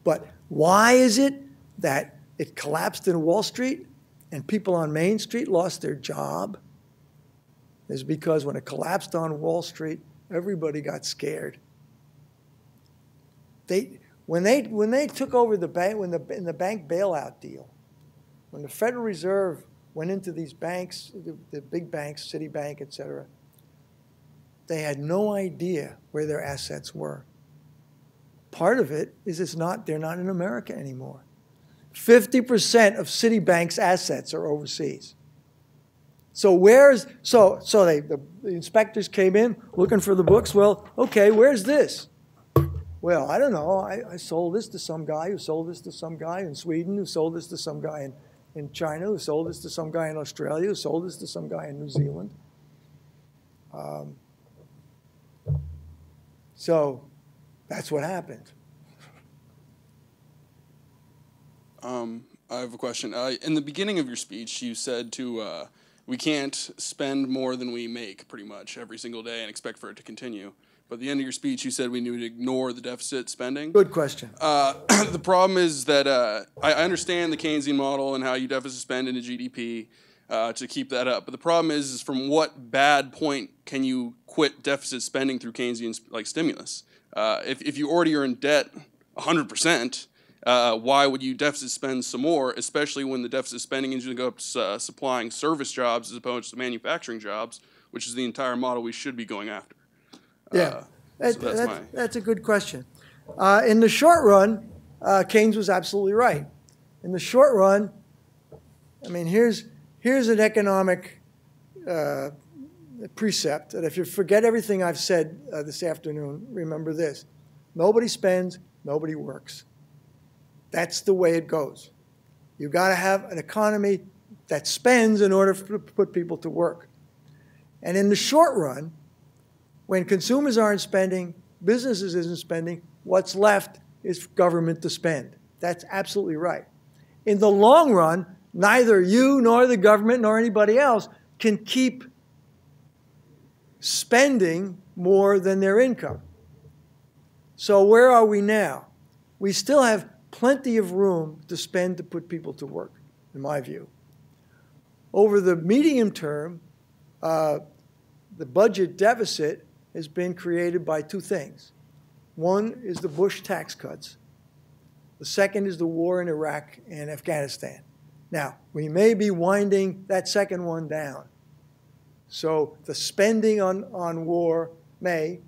But why is it that it collapsed in Wall Street and people on Main Street lost their job? It's because when it collapsed on Wall Street, everybody got scared. When they took over the bank, in the bank bailout deal, when the Federal Reserve went into these banks, the big banks, Citibank, et cetera, they had no idea where their assets were. Part of it is they're not in America anymore. 50% of Citibank's assets are overseas. So the inspectors came in looking for the books. Well, okay, where's this? Well, I don't know. I sold this to some guy who sold this to some guy in Sweden, who sold this to some guy in China, who sold this to some guy in Australia, who sold this to some guy in New Zealand. So that's what happened. I have a question. In the beginning of your speech, you said we can't spend more than we make pretty much every single day and expect for it to continue. But at the end of your speech, you said we need to ignore the deficit spending. Good question. The problem is that I understand the Keynesian model and how you deficit spend into GDP to keep that up. But the problem is from what bad point can you quit deficit spending through Keynesian like stimulus? If you already are in debt 100%, why would you deficit spend some more, especially when the deficit spending is going to go up supplying service jobs as opposed to manufacturing jobs, which is the entire model we should be going after? Yeah, So that's a good question. In the short run, Keynes was absolutely right. In the short run, I mean, here's an economic precept that if you forget everything I've said this afternoon, remember this. Nobody spends, nobody works. That's the way it goes. You've got to have an economy that spends in order to put people to work. And in the short run, when consumers aren't spending, businesses isn't spending, what's left is government to spend. That's absolutely right. In the long run, neither you nor the government nor anybody else can keep spending more than their income. So where are we now? We still have plenty of room to spend to put people to work, in my view. Over the medium term, the budget deficit has been created by two things. One is the Bush tax cuts. The second is the war in Iraq and Afghanistan. Now, we may be winding that second one down. So the spending on war may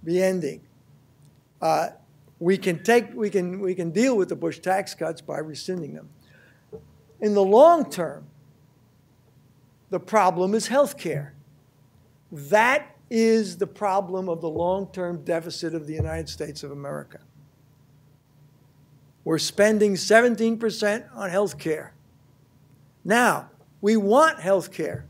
be ending. We can deal with the Bush tax cuts by rescinding them. In the long term, the problem is health care. That is the problem of the long-term deficit of the United States of America. We're spending 17% on health care. Now, we want health care.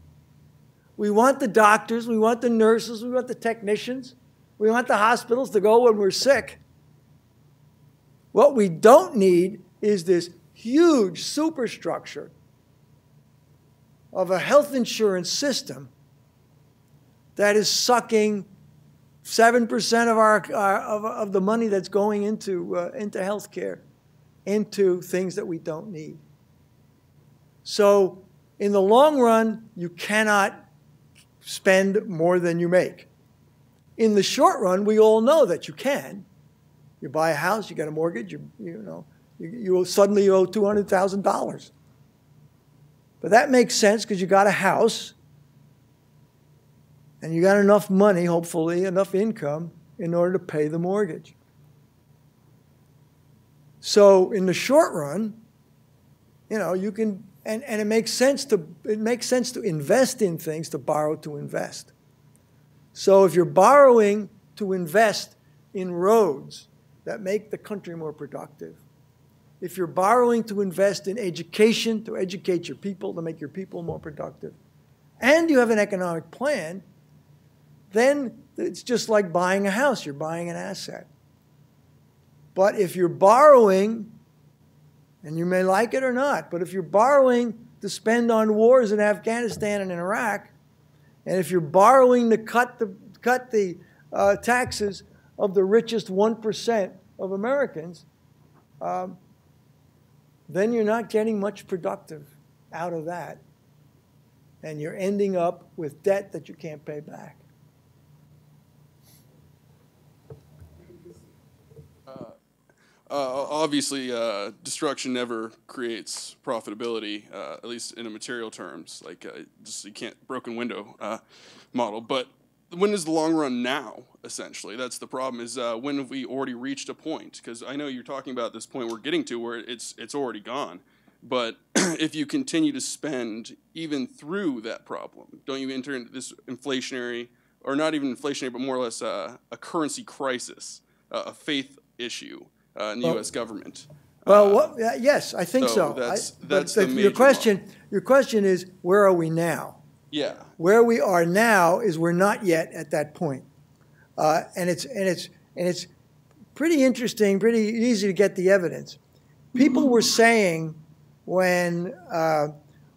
We want the doctors, we want the nurses, we want the technicians, we want the hospitals to go when we're sick. What we don't need is this huge superstructure of a health insurance system that is sucking 7% of the money that's going into health care into things that we don't need. So in the long run, you cannot spend more than you make. In the short run, we all know that you can. You buy a house, you get a mortgage, you suddenly owe $200,000. But that makes sense because you got a house and you got enough money, hopefully, enough income in order to pay the mortgage. So in the short run, you can, and it makes sense to invest in things, to borrow to invest. So if you're borrowing to invest in roads that make the country more productive, if you're borrowing to invest in education, to educate your people, to make your people more productive, and you have an economic plan, then it's just like buying a house. You're buying an asset. But if you're borrowing, and you may like it or not, but if you're borrowing to spend on wars in Afghanistan and in Iraq, and if you're borrowing to cut the taxes of the richest 1% of Americans, then you're not getting much productive out of that. And you're ending up with debt that you can't pay back. Obviously, destruction never creates profitability, at least in a material terms. Like you can't broken window model. But when is the long run now? Essentially, that's the problem. Is when have we already reached a point? Because I know you're talking about this point we're getting to where it's already gone. But if you continue to spend even through that problem, don't you enter into this inflationary, or not even inflationary, but more or less a currency crisis? a faith issue in the U.S. government. Well, yes, I think so. That's but the major your question is, where are we now? Yeah. Where we are now is we're not yet at that point, and it's pretty interesting, pretty easy to get the evidence. People were saying when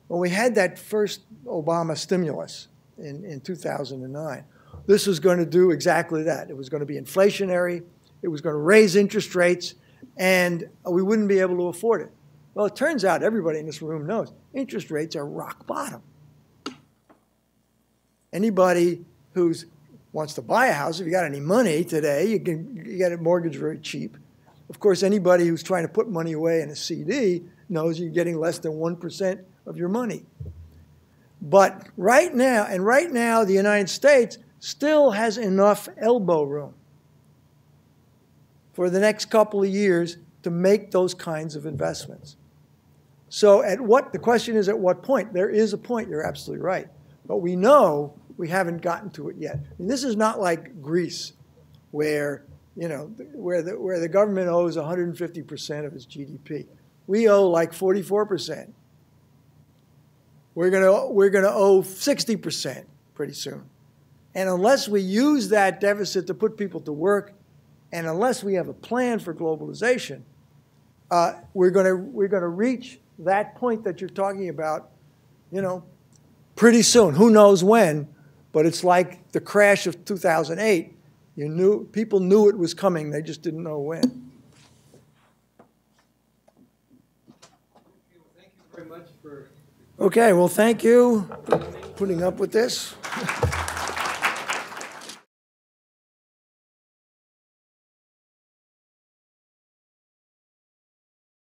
we had that first Obama stimulus in 2009, this was going to do exactly that. It was going to be inflationary. It was going to raise interest rates, and we wouldn't be able to afford it. Well, it turns out everybody in this room knows interest rates are rock bottom. Anybody who wants to buy a house, if you got any money today, you get a mortgage very cheap. Of course, anybody who's trying to put money away in a CD knows you're getting less than 1% of your money. But right now, the United States still has enough elbow room for the next couple of years to make those kinds of investments. So the question is, at what point? There is a point, you're absolutely right. But we know we haven't gotten to it yet. And this is not like Greece, where the government owes 150% of its GDP. We owe like 44%. We're gonna owe 60% pretty soon. And unless we use that deficit to put people to work, and unless we have a plan for globalization, we're gonna reach that point that you're talking about, pretty soon. Who knows when? But it's like the crash of 2008. People knew it was coming. They just didn't know when. Thank you very much for. Okay. Well, thank you for putting up with this.